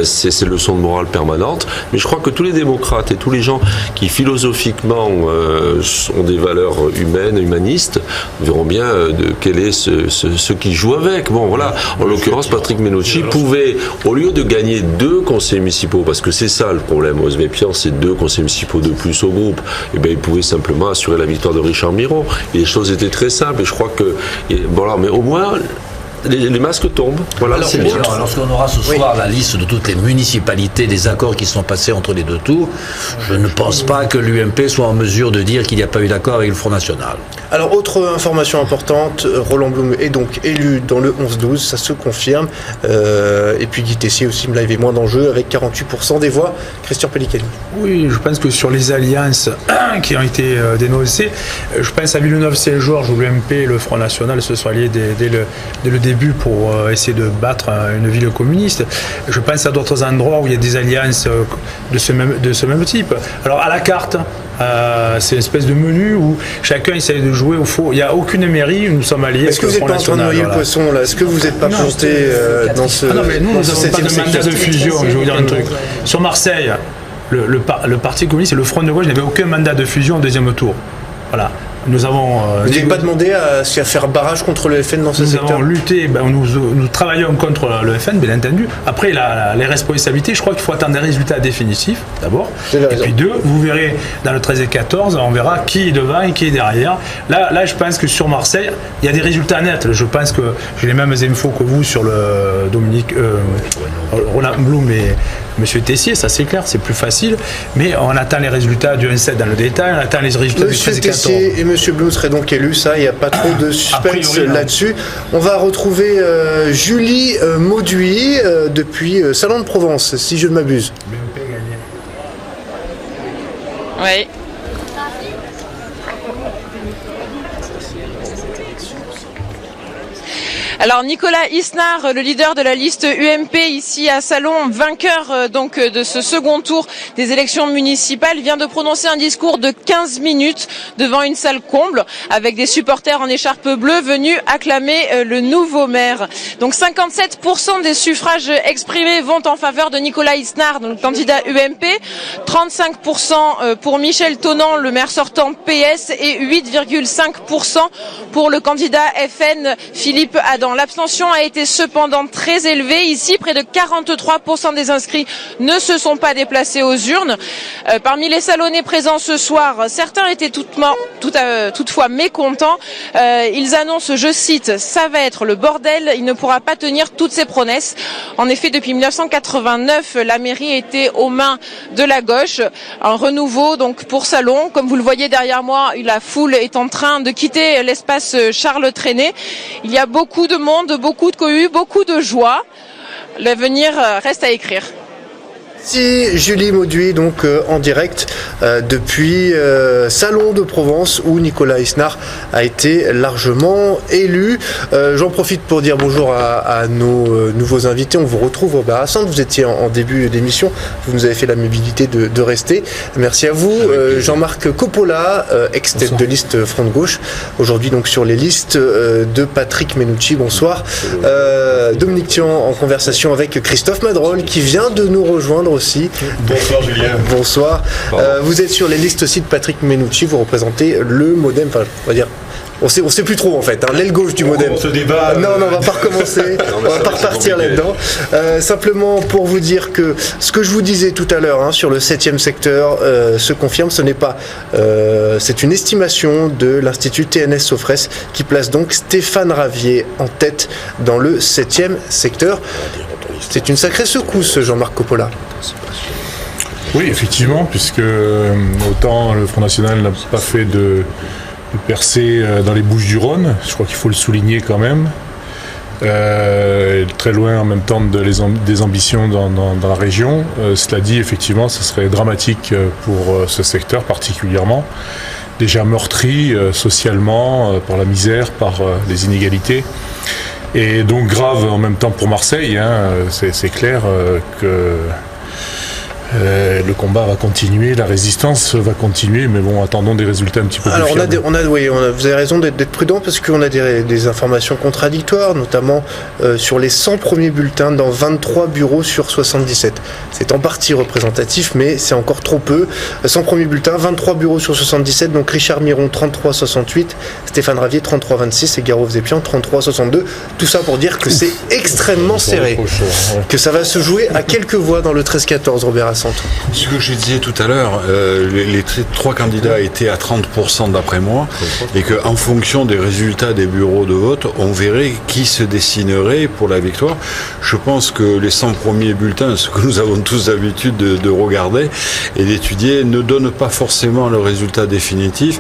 Speaker 10: c'est leçon de morale permanente. Mais je crois que tous les démocrates et tous les gens qui philosophiquement ont des valeurs humaines, humanistes, verront bien quel est ce qui joue avec. Bon voilà, en l'occurrence Patrick Menucci pouvait, au lieu de gagner 2 conseillers municipaux, parce que c'est ça le problème, Hovsepian, c'est 2 conseillers municipaux de plus au groupe, et bien il pouvait simplement assurer la victoire de Richard Miron, et les choses étaient très simples, et je crois que, voilà, mais au moins les masques tombent. Voilà, c'est bien.
Speaker 12: Lorsqu'on aura ce soir la liste de toutes les municipalités, des accords qui sont passés entre les deux tours, je ne pense pas que l'UMP soit en mesure de dire qu'il n'y a pas eu d'accord avec le Front National.
Speaker 1: Alors, autre information importante, Roland Blum est donc élu dans le 11-12, ça se confirme. Et puis Guy Tessier aussi, là, il y avait moins d'enjeux avec 48% des voix. Christian Pellicani.
Speaker 6: Oui, je pense que sur les alliances qui ont été dénoncées, je pense à Villeneuve-Saint-Georges où l'UMP et le Front National se sont alliés dès le début pour essayer de battre une ville communiste. Je pense à d'autres endroits où il y a des alliances de ce même type. Alors à la carte, c'est une espèce de menu où chacun essaie de jouer au faux. Il n'y a aucune mairie où nous sommes alliés.
Speaker 1: Est-ce que vous n'êtes pas en train de noyer le poisson là? Est-ce que vous n'êtes pas planté dans ce...
Speaker 6: non, mais nous n'avons pas de mandat de fusion. Je vais vous dire un truc. Sur Marseille, le Parti communiste et le Front de gauche n'avaient aucun mandat de fusion au deuxième tour. Voilà. Nous avons.
Speaker 1: Vous n'avez pas demandé à faire barrage contre le FN dans ce secteur?
Speaker 6: Nous avons lutté, nous travaillons contre le FN, bien entendu. Après, les responsabilités, je crois qu'il faut attendre des résultats définitifs, d'abord. Et puis deux, vous verrez dans le 13 et 14, on verra qui est devant et qui est derrière. Là, je pense que sur Marseille, il y a des résultats nets. Je pense que j'ai les mêmes infos que vous sur le Roland Blum et M. Tessier, ça c'est clair, c'est plus facile. Mais on attend les résultats du 1-7 dans le détail, on attend les résultats du 13 et 14.
Speaker 1: Et M. Blum serait donc élu, ça, il n'y a pas trop de suspense là-dessus. On va retrouver Julie Mauduit depuis Salon de Provence, si je ne m'abuse.
Speaker 13: Oui. Alors Nicolas Isnard, le leader de la liste UMP ici à Salon, vainqueur donc de ce second tour des élections municipales, vient de prononcer un discours de 15 minutes devant une salle comble avec des supporters en écharpe bleue venus acclamer le nouveau maire. Donc 57% des suffrages exprimés vont en faveur de Nicolas Isnard, donc le candidat UMP, 35% pour Michel Tonant, le maire sortant PS, et 8,5% pour le candidat FN Philippe Adam. L'abstention a été cependant très élevée. Ici, près de 43% des inscrits ne se sont pas déplacés aux urnes. Parmi les Salonnais présents ce soir, certains étaient toutefois mécontents. Ils annoncent, je cite, « Ça va être le bordel, il ne pourra pas tenir toutes ses promesses ». En effet, depuis 1989, la mairie était aux mains de la gauche. Un renouveau donc pour Salon. Comme vous le voyez derrière moi, la foule est en train de quitter l'espace Charles Trenet. Il y a beaucoup de monde, beaucoup de cohue, beaucoup de joie. L'avenir reste à écrire.
Speaker 1: Merci Julie Mauduit, donc en direct depuis Salon de Provence où Nicolas Isnard a été largement élu. J'en profite pour dire bonjour à nos nouveaux invités. On vous retrouve au Bar Assante. Vous étiez en début d'émission. Vous nous avez fait l'amabilité de rester. Merci à vous. Jean-Marc Coppola, ex-tête de liste Front de Gauche. Aujourd'hui donc sur les listes de Patrick Menucci. Bonsoir. Dominique Tian en conversation avec Christophe Madrol qui vient de nous rejoindre aussi.
Speaker 14: Bonsoir Julien.
Speaker 1: Bonsoir. Vous êtes sur les listes aussi de Patrick Menucci, vous représentez le MoDem, enfin on va dire, on sait plus trop en fait, hein, l'aile gauche du MoDem.
Speaker 14: Ce débat.
Speaker 1: Non, on va pas recommencer, on va pas repartir là-dedans. Simplement pour vous dire que ce que je vous disais tout à l'heure sur le 7e secteur se confirme, ce n'est pas, c'est une estimation de l'Institut TNS Sofres qui place donc Stéphane Ravier en tête dans le 7e secteur. C'est une sacrée secousse, Jean-Marc Coppola.
Speaker 14: Oui, effectivement, puisque autant le Front National n'a pas fait de percée dans les Bouches-du-Rhône, je crois qu'il faut le souligner quand même. Très loin en même temps des ambitions dans la région. Cela dit, effectivement, ce serait dramatique pour ce secteur particulièrement. Déjà meurtri socialement, par la misère, par les inégalités. Et donc grave en même temps pour Marseille, c'est clair que le combat va continuer, la résistance va continuer, mais bon, attendons des résultats un petit peu plus fiables.
Speaker 1: Vous avez raison d'être prudent parce qu'on a des informations contradictoires, notamment sur les 100 premiers bulletins dans 23 bureaux sur 77. C'est en partie représentatif, mais c'est encore trop peu. 100 premiers bulletins, 23 bureaux sur 77, donc Richard Miron 33,68, Stéphane Ravier 33,26 et Garov Zépian 33,62. Tout ça pour dire que c'est extrêmement serré, que ça va se jouer à quelques voix dans le 13-14, Robert Assante. intéressantes.
Speaker 15: Ce que je disais tout à l'heure, les 3 candidats étaient à 30% d'après moi, et qu'en fonction des résultats des bureaux de vote, on verrait qui se dessinerait pour la victoire. Je pense que les 100 premiers bulletins, ce que nous avons tous l'habitude de regarder et d'étudier, ne donnent pas forcément le résultat définitif.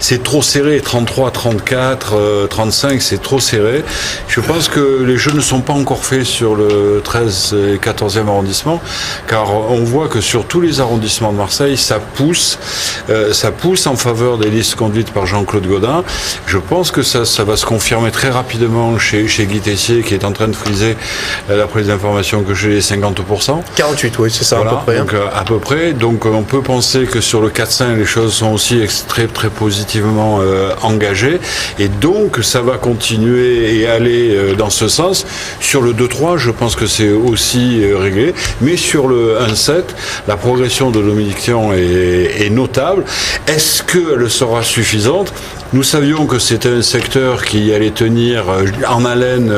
Speaker 15: C'est trop serré, 33, 34, 35, c'est trop serré. Je pense que les jeux ne sont pas encore faits sur le 13 et 14e arrondissement, car on voit que sur tous les arrondissements de Marseille, ça pousse en faveur des listes conduites par Jean-Claude Gaudin. Je pense que ça va se confirmer très rapidement chez Guy Tessier, qui est en train de friser, d'après les informations que j'ai, 50%.
Speaker 1: 48, oui, c'est ça,
Speaker 15: voilà,
Speaker 1: à peu près.
Speaker 15: Donc, à peu près. Donc, on peut penser que sur le 4-5, les choses sont aussi très, très positivement engagées. Et donc, ça va continuer et aller dans ce sens. Sur le 2-3, je pense que c'est aussi réglé. Mais sur le 1-7, la progression de Dominique Thion est notable. Est-ce qu'elle sera suffisante ? Nous savions que c'était un secteur qui allait tenir en haleine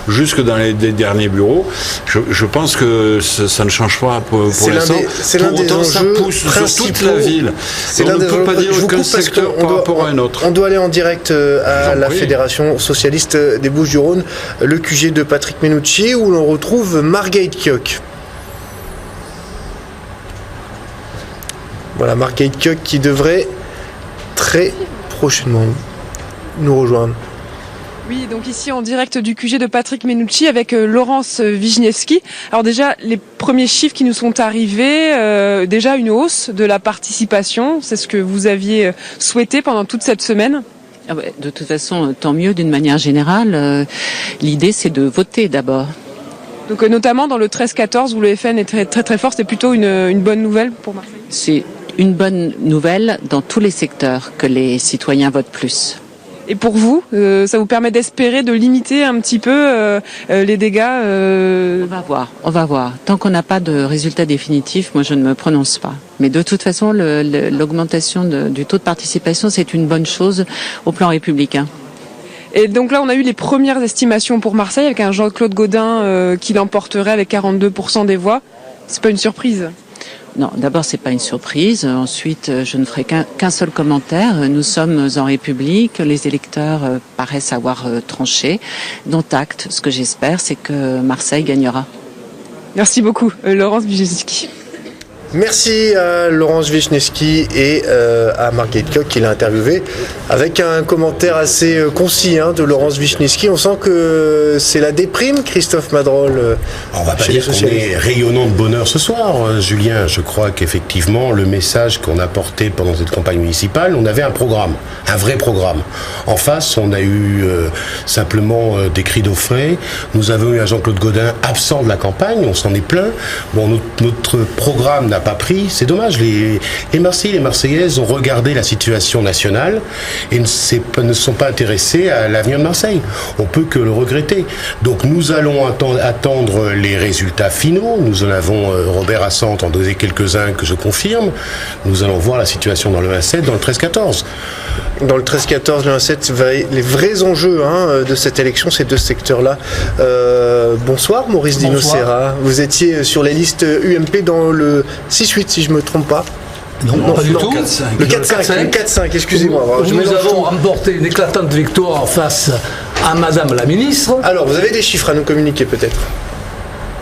Speaker 15: jusque dans les derniers bureaux. Je pense que ça ne change pas pour l'instant. Pour autant, ça pousse sur toute la ville. On ne peut pas dire qu'un secteur par rapport à un autre.
Speaker 1: On doit aller en direct à la Fédération Socialiste des Bouches-du-Rhône, le QG de Patrick Menucci, où l'on retrouve Marguerite Kioch. Voilà, Marguerite Kioch qui devrait très prochainement nous rejoindre.
Speaker 8: Oui, donc ici en direct du QG de Patrick Menucci avec Laurence Wisniewski. Alors déjà, les premiers chiffres qui nous sont arrivés, déjà une hausse de la participation, c'est ce que vous aviez souhaité pendant toute cette semaine.
Speaker 16: Ah ouais, de toute façon, tant mieux d'une manière générale. L'idée, c'est de voter d'abord.
Speaker 8: Donc notamment dans le 13-14 où le FN est très très très fort, c'est plutôt une bonne nouvelle pour Marseille.
Speaker 16: C'est une bonne nouvelle dans tous les secteurs que les citoyens votent plus.
Speaker 8: Et pour vous, ça vous permet d'espérer, de limiter un petit peu les dégâts
Speaker 16: On va voir. Tant qu'on n'a pas de résultat définitif, moi je ne me prononce pas. Mais de toute façon, l'augmentation du taux de participation, c'est une bonne chose au plan républicain.
Speaker 8: Et donc là, on a eu les premières estimations pour Marseille avec un Jean-Claude Gaudin qui l'emporterait avec 42% des voix. C'est pas une surprise?
Speaker 16: Non, d'abord, c'est pas une surprise. Ensuite, je ne ferai qu'un seul commentaire. Nous sommes en République. Les électeurs paraissent avoir tranché. Dont acte. Ce que j'espère, c'est que Marseille gagnera.
Speaker 8: Merci beaucoup, Laurence Wisniewski.
Speaker 1: Merci à Laurence Wisniewski et à Marguerite Kioch qui l'a interviewé avec un commentaire assez concis de Laurence Wisniewski. On sent que c'est la déprime, Christophe Madrol.
Speaker 17: On va pas dire qu'on est rayonnant de bonheur ce soir, Julien. Je crois qu'effectivement, le message qu'on a porté pendant cette campagne municipale, on avait un programme, un vrai programme. En face, on a eu simplement des cris d'eau frais. Nous avons eu un Jean-Claude Gaudin absent de la campagne, on s'en est plaint. Bon, notre programme n'a pas pris, c'est dommage. Les Marseillais et les Marseillaises ont regardé la situation nationale et ne sont pas intéressés à l'avenir de Marseille. On peut que le regretter. Donc nous allons attendre les résultats finaux. Nous en avons, Robert Assante en donné quelques-uns que je confirme. Nous allons voir la situation dans le 1-7, dans le 13-14.
Speaker 1: Dans le 13-14, le 1-7, les vrais enjeux de cette élection, ces deux secteurs-là. Bonsoir Maurice Dinocera. Vous étiez sur les listes UMP dans le 6-8 si je ne me trompe pas.
Speaker 12: Non, pas du tout.
Speaker 1: Le 4-5, excusez-moi.
Speaker 12: Nous avons remporté une éclatante victoire face à Madame la Ministre.
Speaker 1: Alors, vous avez des chiffres à nous communiquer peut-être?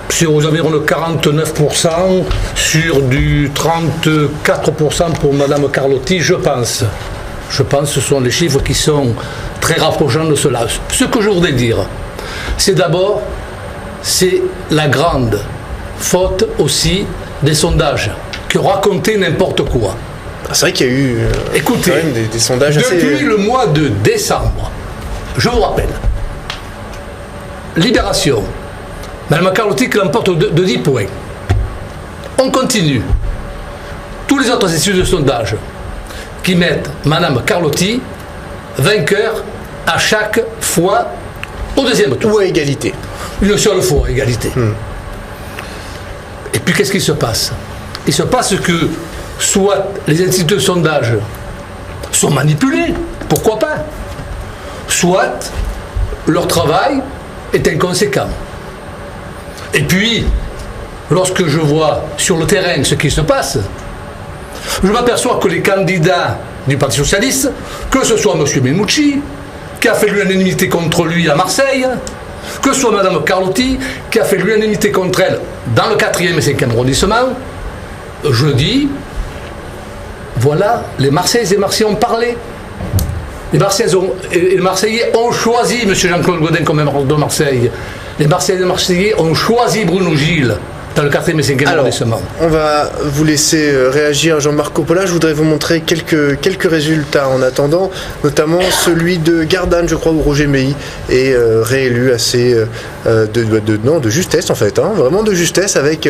Speaker 12: Sur aux environs de 49%, sur du 34% pour Madame Carlotti, je pense. Je pense que ce sont des chiffres qui sont très rapprochants de cela. Ce que je voudrais dire, c'est d'abord, c'est la grande faute aussi des sondages, qui ont raconté n'importe quoi.
Speaker 1: C'est vrai qu'il y a eu
Speaker 12: écoutez,
Speaker 1: quand même des sondages
Speaker 12: depuis le mois de décembre, je vous rappelle, Libération, Mme Carlotti qui l'emporte de 10 points. On continue. Tous les autres instituts de sondage qui mettent Mme Carlotti vainqueur à chaque fois au deuxième tour.
Speaker 1: Ou à égalité.
Speaker 12: Une seule fois à égalité. Et puis qu'est-ce qui se passe? Il se passe que soit les instituts de sondage sont manipulés, pourquoi pas, soit leur travail est inconséquent. Et puis,
Speaker 18: lorsque je vois sur le terrain ce qui se passe, je m'aperçois que les candidats du Parti Socialiste, que ce soit M. Menucci, qui a fait l'unanimité contre lui à Marseille, que ce soit Mme Carlotti, qui a fait l'unanimité contre elle dans le 4e et 5e arrondissement, je dis, voilà, les Marseillaises et les Marseillais ont parlé. Les Marseillais ont choisi M. Jean-Claude Gaudin comme maire de Marseille. Les Marseillais et les Marseillais ont choisi Bruno Gilles dans le 4e et 5e arrondissement.
Speaker 1: On va vous laisser réagir, Jean-Marc Coppola. Je voudrais vous montrer quelques résultats en attendant, notamment celui de Gardanne, je crois, où Roger Meilly est réélu assez de justesse, en fait, hein, vraiment de justesse, avec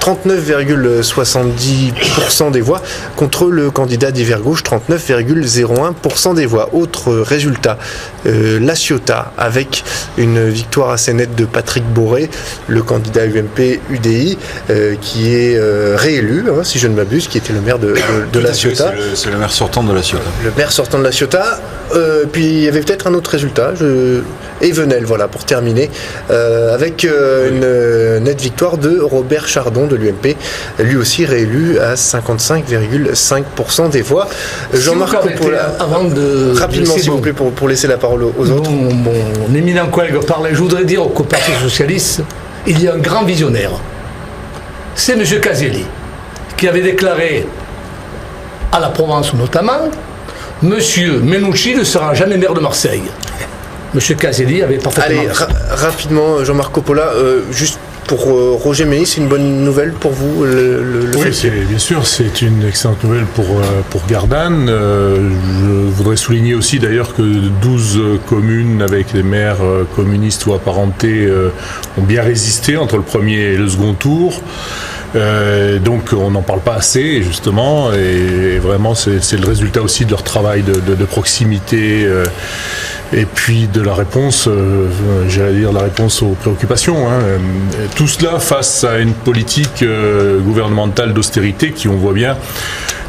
Speaker 1: 39,70% des voix contre le candidat d'hiver gauche, 39,01% des voix. Autre résultat, La Ciotat, avec une victoire assez nette de Patrick Boré, le candidat UMP-UDI, qui est réélu, hein, si je ne m'abuse, qui était le maire de La Ciotat.
Speaker 15: C'est le maire sortant de La Ciotat.
Speaker 1: Le maire sortant de La Ciotat. Puis il y avait peut-être un autre résultat, Evenel, voilà, pour terminer, avec une nette victoire de Robert Chardon de l'UMP, lui aussi réélu à 55,5% des voix. Jean-Marc Coppola, rapidement s'il vous plaît, pour laisser la parole aux autres.
Speaker 18: Mon éminent collègue parlait, je voudrais dire qu'au Parti Socialiste, il y a un grand visionnaire. C'est M. Caselli, qui avait déclaré à la Provence notamment, M. Menucci ne sera jamais maire de Marseille. M. Caselli avait parfaitement...
Speaker 1: Allez, rapidement, Jean-Marc Coppola, juste pour Roger Meilly, c'est une bonne nouvelle pour vous
Speaker 14: Oui, bien sûr, c'est une excellente nouvelle pour Gardanne. Je voudrais souligner aussi d'ailleurs que 12 communes avec des maires communistes ou apparentés ont bien résisté entre le premier et le second tour. Donc on n'en parle pas assez justement, et vraiment c'est le résultat aussi de leur travail de proximité et puis de la réponse, j'allais dire la réponse aux préoccupations, hein. Tout cela face à une politique gouvernementale d'austérité qui, on voit bien,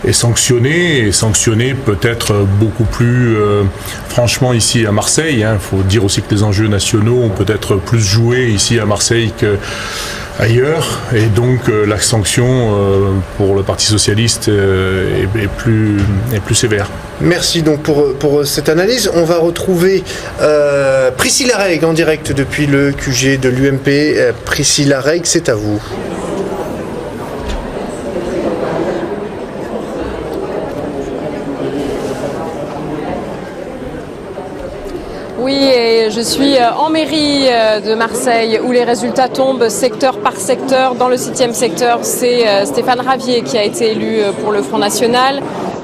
Speaker 14: est sanctionnée peut-être beaucoup plus franchement ici à Marseille, hein. Faut dire aussi que les enjeux nationaux ont peut-être plus joué ici à Marseille que ailleurs, et donc la sanction pour le Parti Socialiste est plus sévère.
Speaker 1: Merci donc pour cette analyse. On va retrouver Priscilla Reg en direct depuis le QG de l'UMP. Priscilla Reg, c'est à vous.
Speaker 19: Oui, et je suis en mairie de Marseille où les résultats tombent secteur par secteur. Dans le 7e secteur, c'est Stéphane Ravier qui a été élu pour le Front National.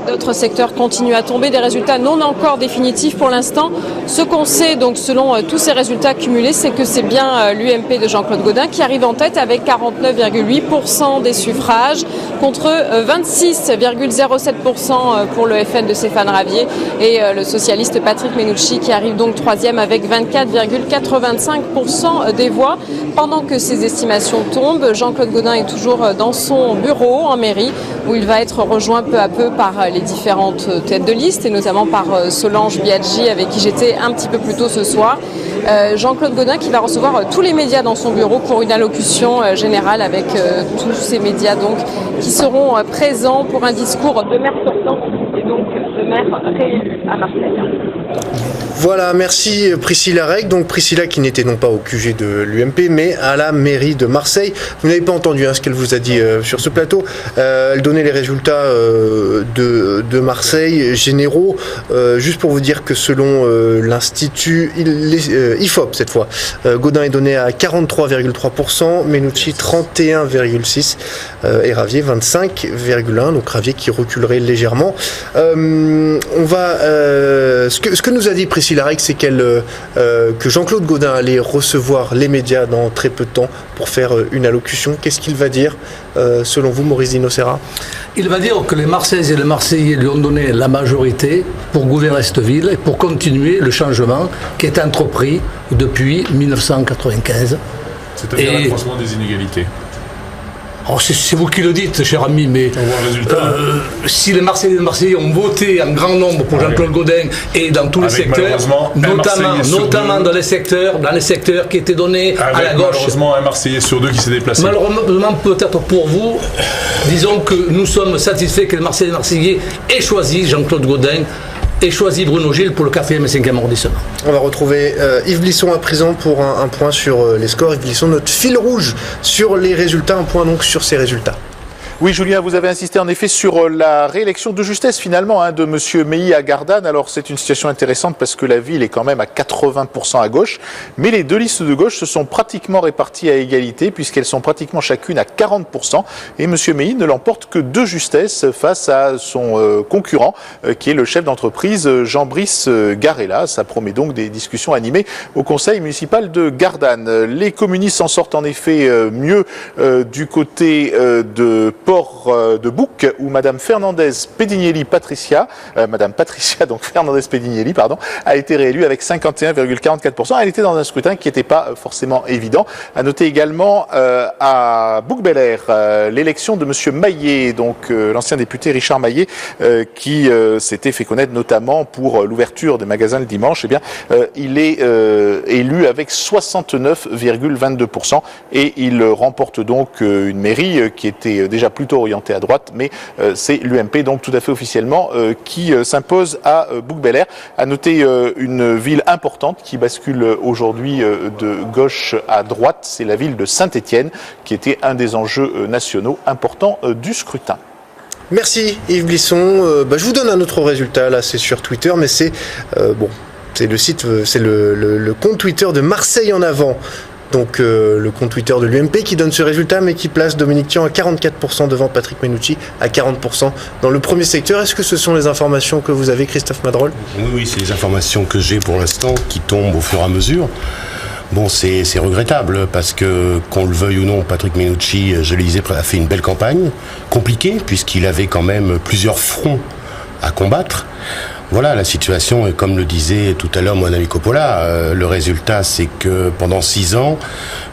Speaker 19: D'autres secteurs continuent à tomber, des résultats non encore définitifs pour l'instant. Ce qu'on sait, donc, selon tous ces résultats cumulés, c'est que c'est bien l'UMP de Jean-Claude Gaudin qui arrive en tête avec 49,8% des suffrages contre 26,07% pour le FN de Stéphane Ravier et le socialiste Patrick Menucci qui arrive donc 3e avec 24,85% des voix. Pendant que ces estimations tombent, Jean-Claude Gaudin est toujours dans son bureau en mairie où il va être rejoint peu à peu par les différentes têtes de liste et notamment par Solange Biaggi avec qui j'étais un petit peu plus tôt ce soir. Jean-Claude Gaudin qui va recevoir tous les médias dans son bureau pour une allocution générale avec tous ces médias donc qui seront présents pour un discours de maire sortant et donc de maire réélu à Marseille.
Speaker 1: Voilà, merci Priscilla Reg. Donc Priscilla qui n'était non pas au QG de l'UMP mais à la mairie de Marseille. Vous n'avez pas entendu ce qu'elle vous a dit sur ce plateau. Elle donnait les résultats de Marseille généraux. Juste pour vous dire que selon l'Institut IFOP cette fois, Gaudin est donné à 43,3%, Menucci 31,6% et Ravier 25,1%. Donc Ravier qui reculerait légèrement. On va... ce que nous a dit Priscilla Reg, c'est que Jean-Claude Gaudin allait recevoir les médias dans très peu de temps pour faire une allocution. Qu'est-ce qu'il va dire, selon vous, Maurice Dinocera?
Speaker 18: Il va dire que les Marseillaises et les Marseillais lui ont donné la majorité pour gouverner cette ville et pour continuer le changement qui est entrepris depuis 1995.
Speaker 14: C'est-à-dire l'accroissement des inégalités.
Speaker 18: Alors c'est vous qui le dites, cher ami, mais si les Marseillais et les Marseillais ont voté en grand nombre pour Jean-Claude Gaudin et dans tous les secteurs, notamment dans les secteurs qui étaient donnés à la gauche.
Speaker 14: Malheureusement, un Marseillais sur 2 qui s'est déplacé.
Speaker 18: Malheureusement, peut-être pour vous, disons que nous sommes satisfaits que les Marseillais et les Marseillais aient choisi Jean-Claude Gaudin et choisi Bruno Gilles pour le 4e et 5e arrondissement.
Speaker 1: On va retrouver Yves Blisson à présent pour un point sur les scores. Yves Blisson, notre fil rouge sur les résultats, un point donc sur ces résultats.
Speaker 11: Oui, Julien, vous avez insisté en effet sur la réélection de justesse finalement de M. Meilly à Gardanne. Alors c'est une situation intéressante parce que la ville est quand même à 80% à gauche, mais les deux listes de gauche se sont pratiquement réparties à égalité puisqu'elles sont pratiquement chacune à 40% et M. Meilly ne l'emporte que de justesse face à son concurrent qui est le chef d'entreprise Jean-Brice Garella. Ça promet donc des discussions animées au conseil municipal de Gardanne. Les communistes s'en sortent en effet mieux du côté de Port de Bouc où Madame Fernandez-Pedignelli Madame Patricia Fernandez-Pedignelli a été réélue avec 51,44%. Elle était dans un scrutin qui n'était pas forcément évident. À noter également à Bouc-Bel-Air l'élection de Monsieur Maillet, donc l'ancien député Richard Maillet, qui s'était fait connaître notamment pour l'ouverture des magasins le dimanche. Eh bien, il est élu avec 69,22% et il remporte donc une mairie qui était déjà plutôt orienté à droite, mais c'est l'UMP, donc tout à fait officiellement, qui s'impose à Bouc-Bel-Air. À noter une ville importante qui bascule aujourd'hui de gauche à droite, c'est la ville de Saint-Étienne, qui était un des enjeux nationaux importants du scrutin.
Speaker 1: Merci Yves Blisson. Je vous donne un autre résultat, là c'est sur Twitter, mais c'est c'est le site, c'est le compte Twitter de Marseille en avant. Donc le compte Twitter de l'UMP qui donne ce résultat mais qui place Dominique Tian à 44% devant Patrick Menucci à 40% dans le premier secteur. Est-ce que ce sont les informations que vous avez, Christophe Madrol ?
Speaker 17: Oui, c'est les informations que j'ai pour l'instant qui tombent au fur et à mesure. Bon, c'est regrettable parce que, qu'on le veuille ou non, Patrick Menucci, je le disais, a fait une belle campagne, compliquée puisqu'il avait quand même plusieurs fronts à combattre. Voilà, la situation, et comme le disait tout à l'heure mon ami Coppola, le résultat c'est que pendant 6 ans,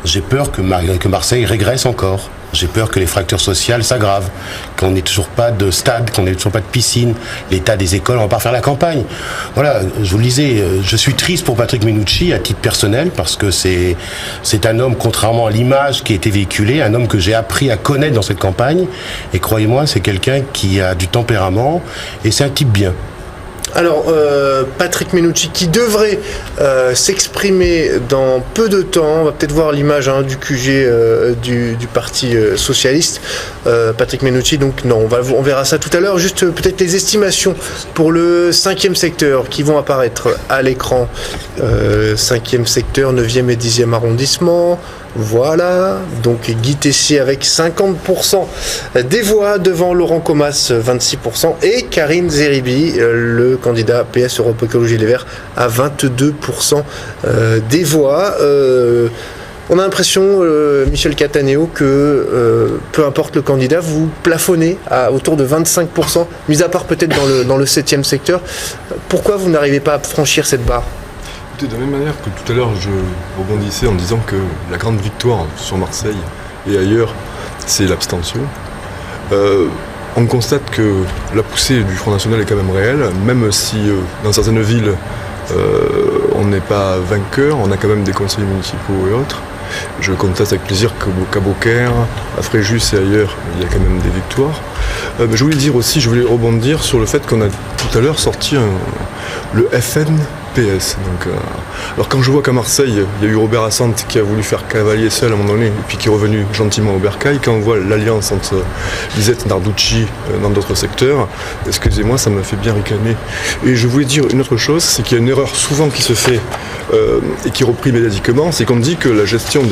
Speaker 17: j'ai peur que Marseille régresse encore. J'ai peur que les fractures sociales s'aggravent, qu'on n'ait toujours pas de stade, qu'on n'ait toujours pas de piscine, l'état des écoles, on va pas refaire la campagne. Voilà, je vous le disais, je suis triste pour Patrick Menucci à titre personnel parce que c'est un homme, contrairement à l'image qui a été véhiculée, un homme que j'ai appris à connaître dans cette campagne. Et croyez-moi, c'est quelqu'un qui a du tempérament et c'est un type bien.
Speaker 1: Alors, Patrick Menucci qui devrait s'exprimer dans peu de temps, on va peut-être voir l'image du QG du Parti Socialiste. Patrick Menucci, donc non, on verra ça tout à l'heure. Juste peut-être les estimations pour le 5e secteur qui vont apparaître à l'écran. 5e secteur, 9e et 10e arrondissement. Voilà, donc Guy Tessier avec 50% des voix devant Laurent Comas 26% et Karine Zeribi, le candidat PS Europe Écologie Les Verts à 22% des voix. On a l'impression, Michel Cataneo, que peu importe le candidat, vous plafonnez à autour de 25%, mis à part peut-être dans le 7e secteur. Pourquoi vous n'arrivez pas à franchir cette barre ?
Speaker 20: De la même manière que tout à l'heure, je rebondissais en disant que la grande victoire sur Marseille et ailleurs, c'est l'abstention. On constate que la poussée du Front National est quand même réelle, même si dans certaines villes, on n'est pas vainqueur, on a quand même des conseillers municipaux et autres. Je constate avec plaisir qu'à Beaucaire, à Fréjus et ailleurs, il y a quand même des victoires. Mais je voulais dire aussi, je voulais rebondir sur le fait qu'on a tout à l'heure sorti le FNPS. Donc, alors quand je vois qu'à Marseille, il y a eu Robert Assante qui a voulu faire cavalier seul à un moment donné, et puis qui est revenu gentiment au bercail, quand on voit l'alliance entre Lisette Narducci dans d'autres secteurs, excusez-moi, ça me fait bien ricaner. Et je voulais dire une autre chose, c'est qu'il y a une erreur souvent qui se fait et qui est reprise médiatiquement, c'est qu'on dit que la gestion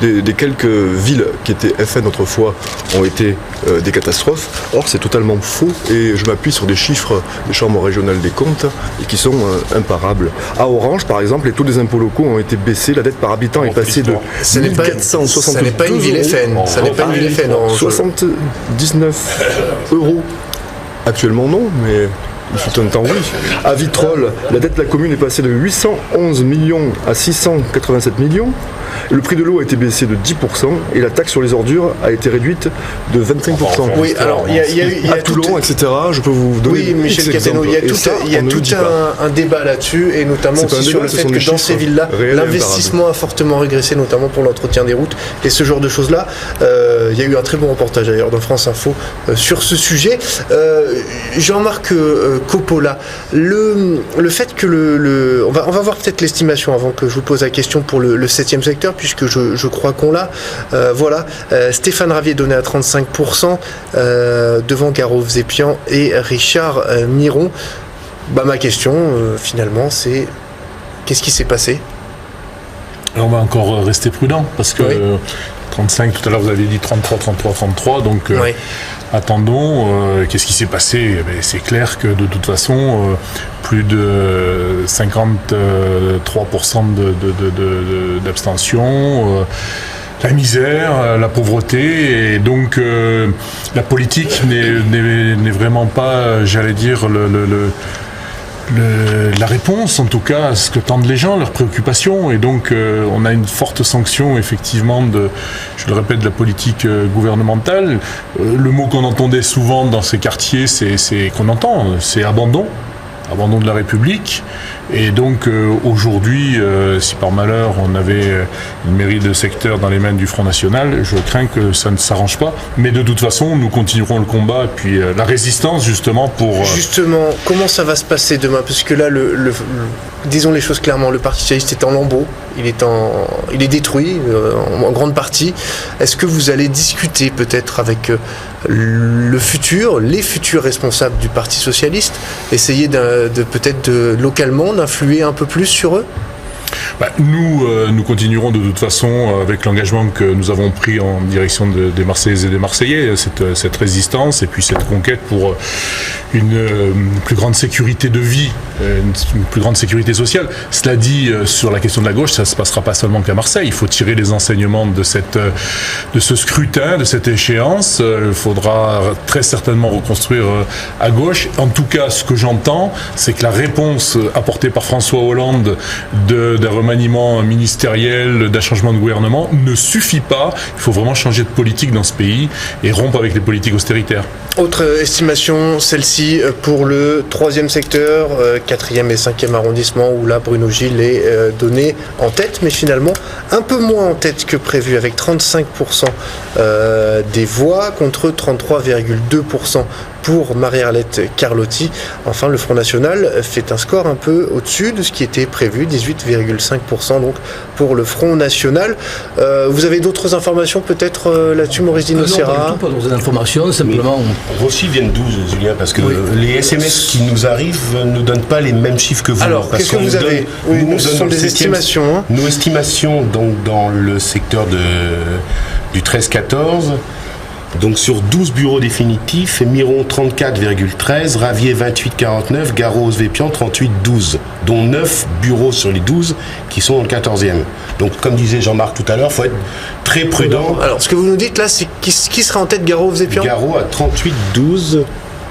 Speaker 20: des quelques villes qui étaient FN autrefois ont été des catastrophes. Or, c'est totalement faux et je m'appuie sur des chiffres des chambres régionales des comptes et qui sont imparables. À Orange, par exemple, les taux des impôts locaux ont été baissés, la dette par habitant est passée de 1472
Speaker 1: ça n'est pas une ville FN. Ça n'est pas une ville FN.
Speaker 20: 79 euros. Actuellement, non, mais il fut un temps, oui. À Vitrolles, la dette de la commune est passée de 811 millions à 687 millions. Le prix de l'eau a été baissé de 10% et la taxe sur les ordures a été réduite de 25%.
Speaker 1: Oui, alors il y a
Speaker 20: à Toulon, etc. Je peux vous donner.
Speaker 1: Oui, Michel Cateno, il y a tout un débat là-dessus, et notamment aussi sur le fait que dans ces villes-là, l'investissement a fortement régressé, notamment pour l'entretien des routes et ce genre de choses-là. Il y a eu un très bon reportage d'ailleurs dans France Info sur ce sujet. Jean-Marc Coppola, le fait que on va voir peut-être l'estimation avant que je vous pose la question pour le 7e secteur, puisque je crois qu'on l'a. Voilà, Stéphane Ravier donné à 35%, devant Garo Vzépian et Richard Miron. Ma question, finalement, c'est qu'est-ce qui s'est passé ?
Speaker 14: On va encore rester prudent, parce que 35, tout à l'heure vous avez dit 33, donc attendons. Qu'est-ce qui s'est passé ? C'est clair que de toute façon, plus de 53% d'abstention, la misère, la pauvreté, et donc la politique n'est vraiment pas, j'allais dire, la réponse, en tout cas, à ce que tendent les gens, leurs préoccupations. Et donc, on a une forte sanction, effectivement, je le répète, de la politique gouvernementale. Le mot qu'on entendait souvent dans ces quartiers, c'est abandon de la République. Et donc aujourd'hui, si par malheur on avait une mairie de secteur dans les mains du Front National, je crains que ça ne s'arrange pas. Mais de toute façon, nous continuerons le combat et puis la résistance justement pour...
Speaker 1: Justement, comment ça va se passer demain ? Parce que là, disons les choses clairement, le Parti socialiste est en lambeaux, il est détruit en grande partie. Est-ce que vous allez discuter peut-être avec les futurs responsables du Parti socialiste, essayer peut-être localement d'influer un peu plus sur eux ?
Speaker 14: Nous continuerons de toute façon avec l'engagement que nous avons pris en direction des Marseillaises et des Marseillais, cette résistance et puis cette conquête pour une plus grande sécurité de vie, une plus grande sécurité sociale. Cela dit, sur la question de la gauche, ça ne se passera pas seulement qu'à Marseille. Il faut tirer les enseignements de ce scrutin, de cette échéance. Il faudra très certainement reconstruire à gauche. En tout cas, ce que j'entends, c'est que la réponse apportée par François Hollande d'un remaniement ministériel, d'un changement de gouvernement ne suffit pas. Il faut vraiment changer de politique dans ce pays et rompre avec les politiques austéritaires.
Speaker 1: Autre estimation, celle-ci pour le 3e secteur, 4e et 5e arrondissement, où là Bruno Gilles est donné en tête, mais finalement un peu moins en tête que prévu, avec 35% des voix contre 33,2% pour Marie-Arlette Carlotti. Enfin, le Front National fait un score un peu au-dessus de ce qui était prévu, 18,5% donc pour le Front National. Vous avez d'autres informations peut-être là-dessus, Maurice Dinocera ?
Speaker 18: Non, pas d'autres informations, simplement...
Speaker 17: Rossi viennent 12, Julien, parce que les SMS qui nous arrivent ne nous donnent pas les mêmes chiffres que vous.
Speaker 1: Alors, qu'est-ce que vous avez ? Nous, ce sont des estimations.
Speaker 17: Nos estimations, donc, dans le secteur du 13-14, donc sur 12 bureaux définitifs, Miron 34,13, Ravier 28,49, Garo Vzépian 38,12, dont 9 bureaux sur les 12 qui sont dans le 14e. Donc, comme disait Jean-Marc tout à l'heure, il faut être très prudent.
Speaker 1: Alors, ce que vous nous dites là, c'est qui sera en tête, Garo Vzépian ?
Speaker 17: Garo à 38,12.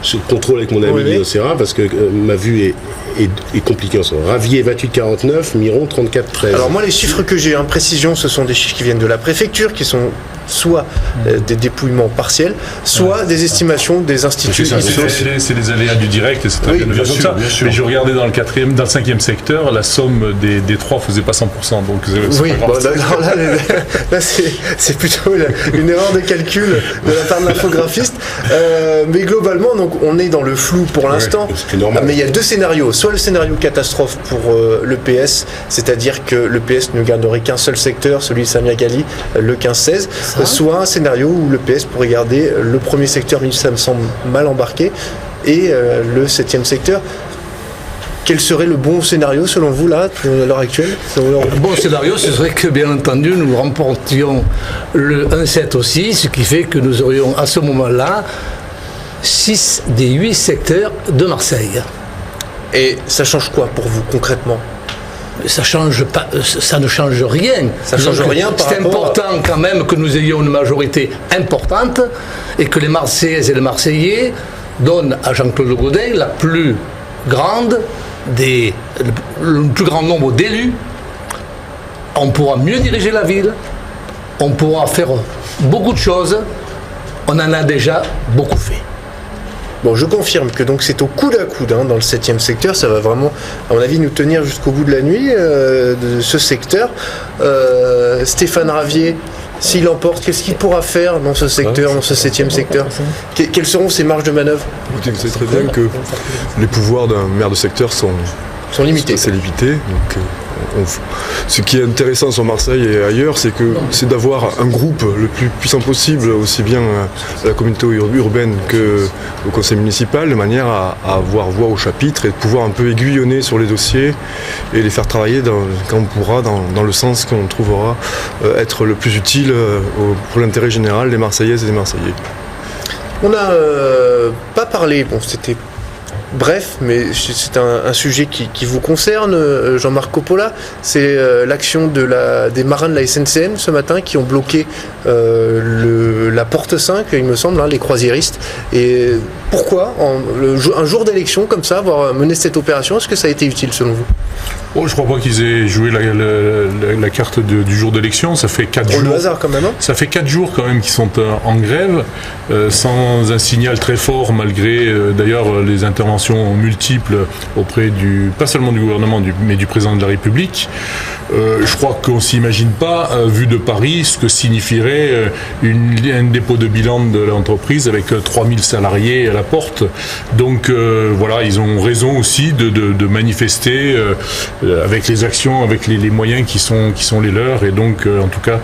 Speaker 17: Je contrôle avec mon ami Dinocera parce que ma vue est compliquée en ce moment. Ravier 28,49, Miron 34,13.
Speaker 1: Alors moi, les chiffres que j'ai en précision, ce sont des chiffres qui viennent de la préfecture, qui sont soit des dépouillements partiels, soit des estimations des instituts.
Speaker 14: C'est les aléas du direct et c'est très bien de faire comme ça. Mais je regardais dans le 5e secteur, la somme des trois faisait pas 100%. Donc
Speaker 1: là c'est plutôt une erreur de calcul de la part de l'infographiste. Mais globalement, donc on est dans le flou pour l'instant. Mais il y a deux scénarios. Soit le scénario catastrophe pour le PS, c'est-à-dire que le PS ne garderait qu'un seul secteur, celui de Samia Ghali, le 15-16. Soit un scénario où le PS pourrait garder le premier secteur, mais ça me semble mal embarqué, et le 7e secteur. Quel serait le bon scénario selon vous là, à l'heure actuelle ?
Speaker 18: Le bon scénario, ce serait que bien entendu nous remportions le 1-7 aussi, ce qui fait que nous aurions à ce moment-là 6 des 8 secteurs de Marseille.
Speaker 1: Et ça change quoi pour vous concrètement ?
Speaker 18: Ça ne change rien.
Speaker 1: Ça change rien par
Speaker 18: C'est important quand même que nous ayons une majorité importante et que les Marseillaises et les Marseillais donnent à Jean-Claude Gaudin le plus grand nombre d'élus on pourra mieux diriger la ville, on pourra faire beaucoup de choses, on en a déjà beaucoup fait.
Speaker 1: Bon, je confirme que donc c'est au coude à coude dans le 7e secteur. Ça va vraiment, à mon avis, nous tenir jusqu'au bout de la nuit de ce secteur. Stéphane Ravier, s'il emporte, qu'est-ce qu'il pourra faire dans ce secteur, dans ce 7e secteur? Quelles seront ses marges de manœuvre?
Speaker 20: Vous savez très bien que les pouvoirs d'un maire de secteur sont
Speaker 1: limités.
Speaker 20: C'est limité. Donc, ce qui est intéressant sur Marseille et ailleurs, c'est d'avoir un groupe le plus puissant possible, aussi bien à la communauté urbaine qu'au conseil municipal, de manière à avoir voix au chapitre et de pouvoir un peu aiguillonner sur les dossiers et les faire travailler quand on pourra dans le sens qu'on trouvera être le plus utile pour l'intérêt général des Marseillaises et des Marseillais.
Speaker 1: On n'a pas parlé, bon c'était bref, mais c'est un sujet qui vous concerne, Jean-Marc Coppola. C'est l'action des marins de la SNCM ce matin qui ont bloqué la porte 5, il me semble, les croisiéristes. Et pourquoi, un jour d'élection comme ça, avoir mené cette opération, est-ce que ça a été utile selon vous?
Speaker 14: Oh, je crois pas qu'ils aient joué la carte du jour d'élection. Ça fait 4 jours.
Speaker 1: Le hasard quand même.
Speaker 14: Ça fait 4 jours quand même qu'ils sont en grève, sans un signal très fort, malgré d'ailleurs les interventions multiples auprès pas seulement du gouvernement, mais du président de la République. Je crois qu'on ne s'imagine pas, vu de Paris, ce que signifierait un dépôt de bilan de l'entreprise avec 3000 salariés à la porte. Donc voilà, ils ont raison aussi de manifester avec les actions, avec les moyens qui sont les leurs. Et donc, en tout cas,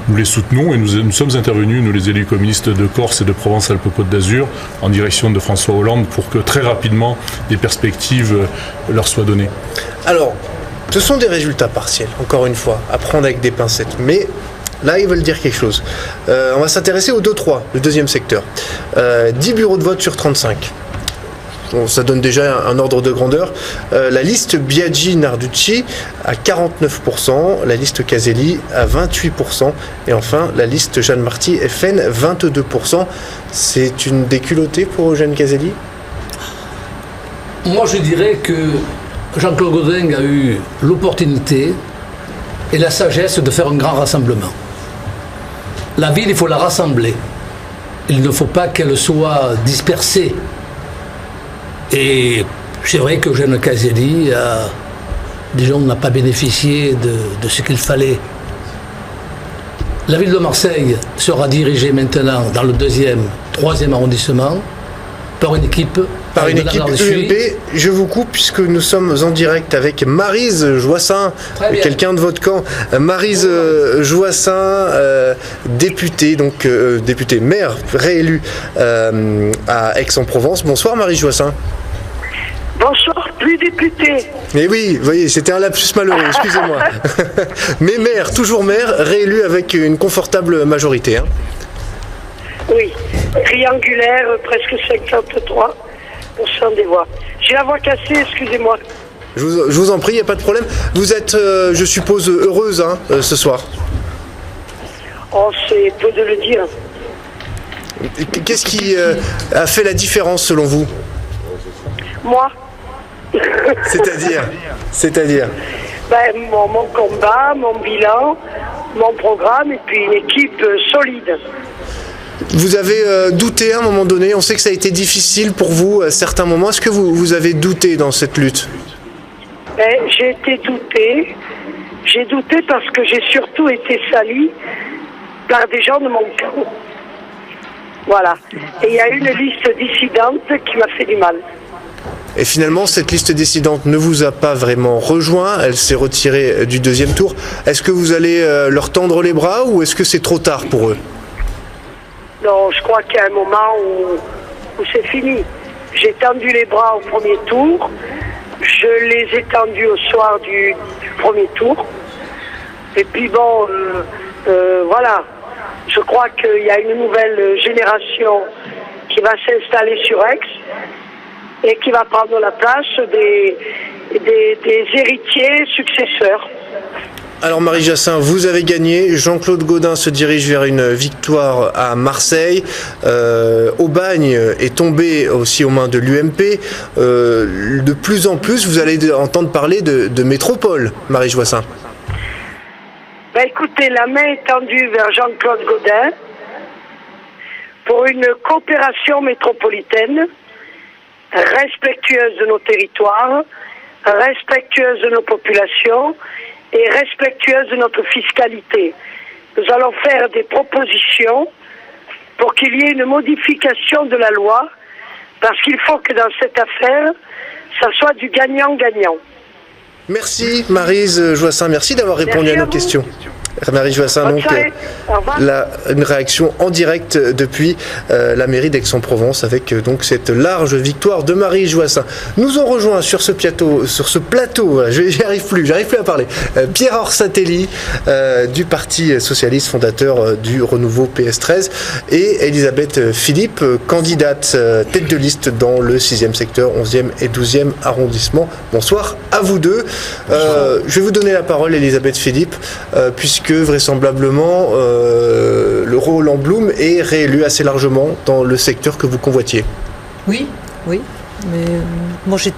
Speaker 14: nous les soutenons et nous sommes intervenus, nous les élus communistes de Corse et de Provence-Alpes-Côte d'Azur, en direction de François Hollande pour que très rapidement des perspectives leur soient données. Alors, ce sont des résultats partiels, encore une fois, à prendre avec des pincettes. Mais là, ils veulent dire quelque chose. On va s'intéresser au 2-3, le deuxième secteur. 10 bureaux de vote sur 35. Bon, ça donne déjà un ordre de grandeur. La liste Biaggi-Narducci à 49%, la liste Caselli à 28%, et enfin la liste Jeanne Marty FN 22%. C'est une déculottée pour Eugène Caselli?
Speaker 18: Moi, je dirais que Jean-Claude Gaudin a eu l'opportunité et la sagesse de faire un grand rassemblement. La ville, il faut la rassembler. Il ne faut pas qu'elle soit dispersée. Et c'est vrai que Eugène Caselli, déjà, on n'a pas bénéficié de ce qu'il fallait. La ville de Marseille sera dirigée maintenant dans le 2e, 3e arrondissement par une équipe UMP.
Speaker 1: Je vous coupe puisque nous sommes en direct avec Maryse Joissin, quelqu'un de votre camp. Maryse Joissin, députée, maire réélue à Aix-en-Provence. Bonsoir Maryse Joissin.
Speaker 21: Bonsoir, plus député.
Speaker 1: Mais oui, vous voyez, c'était un lapsus malheureux, excusez-moi. Mais maire, toujours maire, réélu avec une confortable majorité. Hein.
Speaker 21: Oui, triangulaire, presque 53% des voix. J'ai la voix cassée, excusez-moi.
Speaker 1: Je vous en prie, il n'y a pas de problème. Vous êtes, je suppose, heureuse ce soir.
Speaker 21: Oh, c'est peu de le dire.
Speaker 1: Qu'est-ce qui a fait la différence selon vous?
Speaker 21: Moi.
Speaker 1: C'est-à-dire
Speaker 21: mon combat, mon bilan, mon programme et puis une équipe solide.
Speaker 1: Vous avez douté à un moment donné, on sait que ça a été difficile pour vous à certains moments. Est-ce que vous avez douté dans cette lutte?
Speaker 21: J'ai douté parce que j'ai surtout été salie par des gens de mon camp. Voilà. Et il y a une liste dissidente qui m'a fait du mal.
Speaker 1: Et finalement, cette liste dissidente ne vous a pas vraiment rejoint, elle s'est retirée du 2e tour. Est-ce que vous allez leur tendre les bras ou est-ce que c'est trop tard pour eux?
Speaker 21: Non, je crois qu'il y a un moment où c'est fini. J'ai tendu les bras au premier tour, je les ai tendus au soir du premier tour. Et puis bon, voilà, je crois qu'il y a une nouvelle génération qui va s'installer sur Aix et qui va prendre la place des héritiers successeurs.
Speaker 1: Alors Marie Jassin, vous avez gagné, Jean-Claude Gaudin se dirige vers une victoire à Marseille, Aubagne est tombé aussi aux mains de l'UMP, de plus en plus vous allez entendre parler de métropole, Marie Joissin.
Speaker 21: Écoutez, la main est tendue vers Jean-Claude Gaudin pour une coopération métropolitaine respectueuse de nos territoires, respectueuse de nos populations et respectueuse de notre fiscalité. Nous allons faire des propositions pour qu'il y ait une modification de la loi, parce qu'il faut que dans cette affaire, ça soit du gagnant-gagnant.
Speaker 1: Merci Maryse Joissin, merci d'avoir répondu à nos questions. Marie Joissin, donc une réaction en direct depuis la mairie d'Aix-en-Provence avec donc cette large victoire de Marie Joissin. Nous ont rejoint sur ce plateau, j'y arrive plus à parler, Pierre Orsatelli du Parti Socialiste, fondateur du Renouveau PS13, et Elisabeth Philippe, candidate tête de liste dans le 6e secteur, 11e et 12e arrondissement. Bonsoir à vous deux. Je vais vous donner la parole, Elisabeth Philippe, puisque vraisemblablement le Roland Blum est réélu assez largement dans le secteur que vous convoitiez.
Speaker 4: Oui. Mais moi je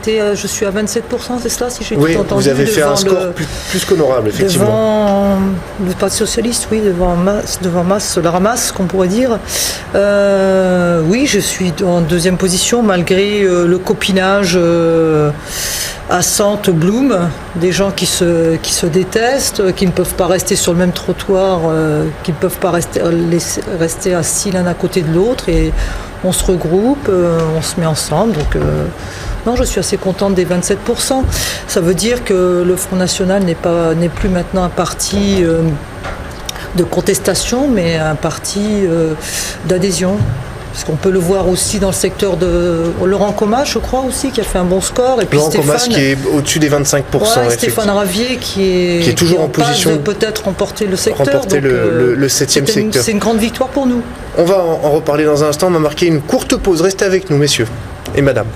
Speaker 4: suis à 27%, c'est cela, si j'ai tout entendu.
Speaker 1: Oui, vous avez fait un score plus qu'honorable, effectivement.
Speaker 4: Devant le Parti Socialiste, oui, devant la ramasse, qu'on pourrait dire. Oui, je suis en deuxième position, malgré le copinage à Sante Blum, des gens qui se détestent, qui ne peuvent pas rester sur le même trottoir, qui ne peuvent pas rester assis l'un à côté de l'autre, et on se regroupe, on se met ensemble. Donc, non, je suis assez contente des 27%. Ça veut dire que le Front National n'est plus maintenant un parti de contestation, mais un parti d'adhésion. Parce qu'on peut le voir aussi dans le secteur de Laurent Comas, je crois aussi, qui a fait un bon score. Et puis
Speaker 1: Laurent Comas qui est au-dessus des 25%.
Speaker 4: Stéphane Ravier qui est
Speaker 1: toujours en position
Speaker 4: de peut-être remporter le secteur.
Speaker 1: Remporter le 7e secteur.
Speaker 4: C'est une grande victoire pour nous.
Speaker 1: On va en reparler dans un instant. On va marquer une courte pause. Restez avec nous, messieurs et madame.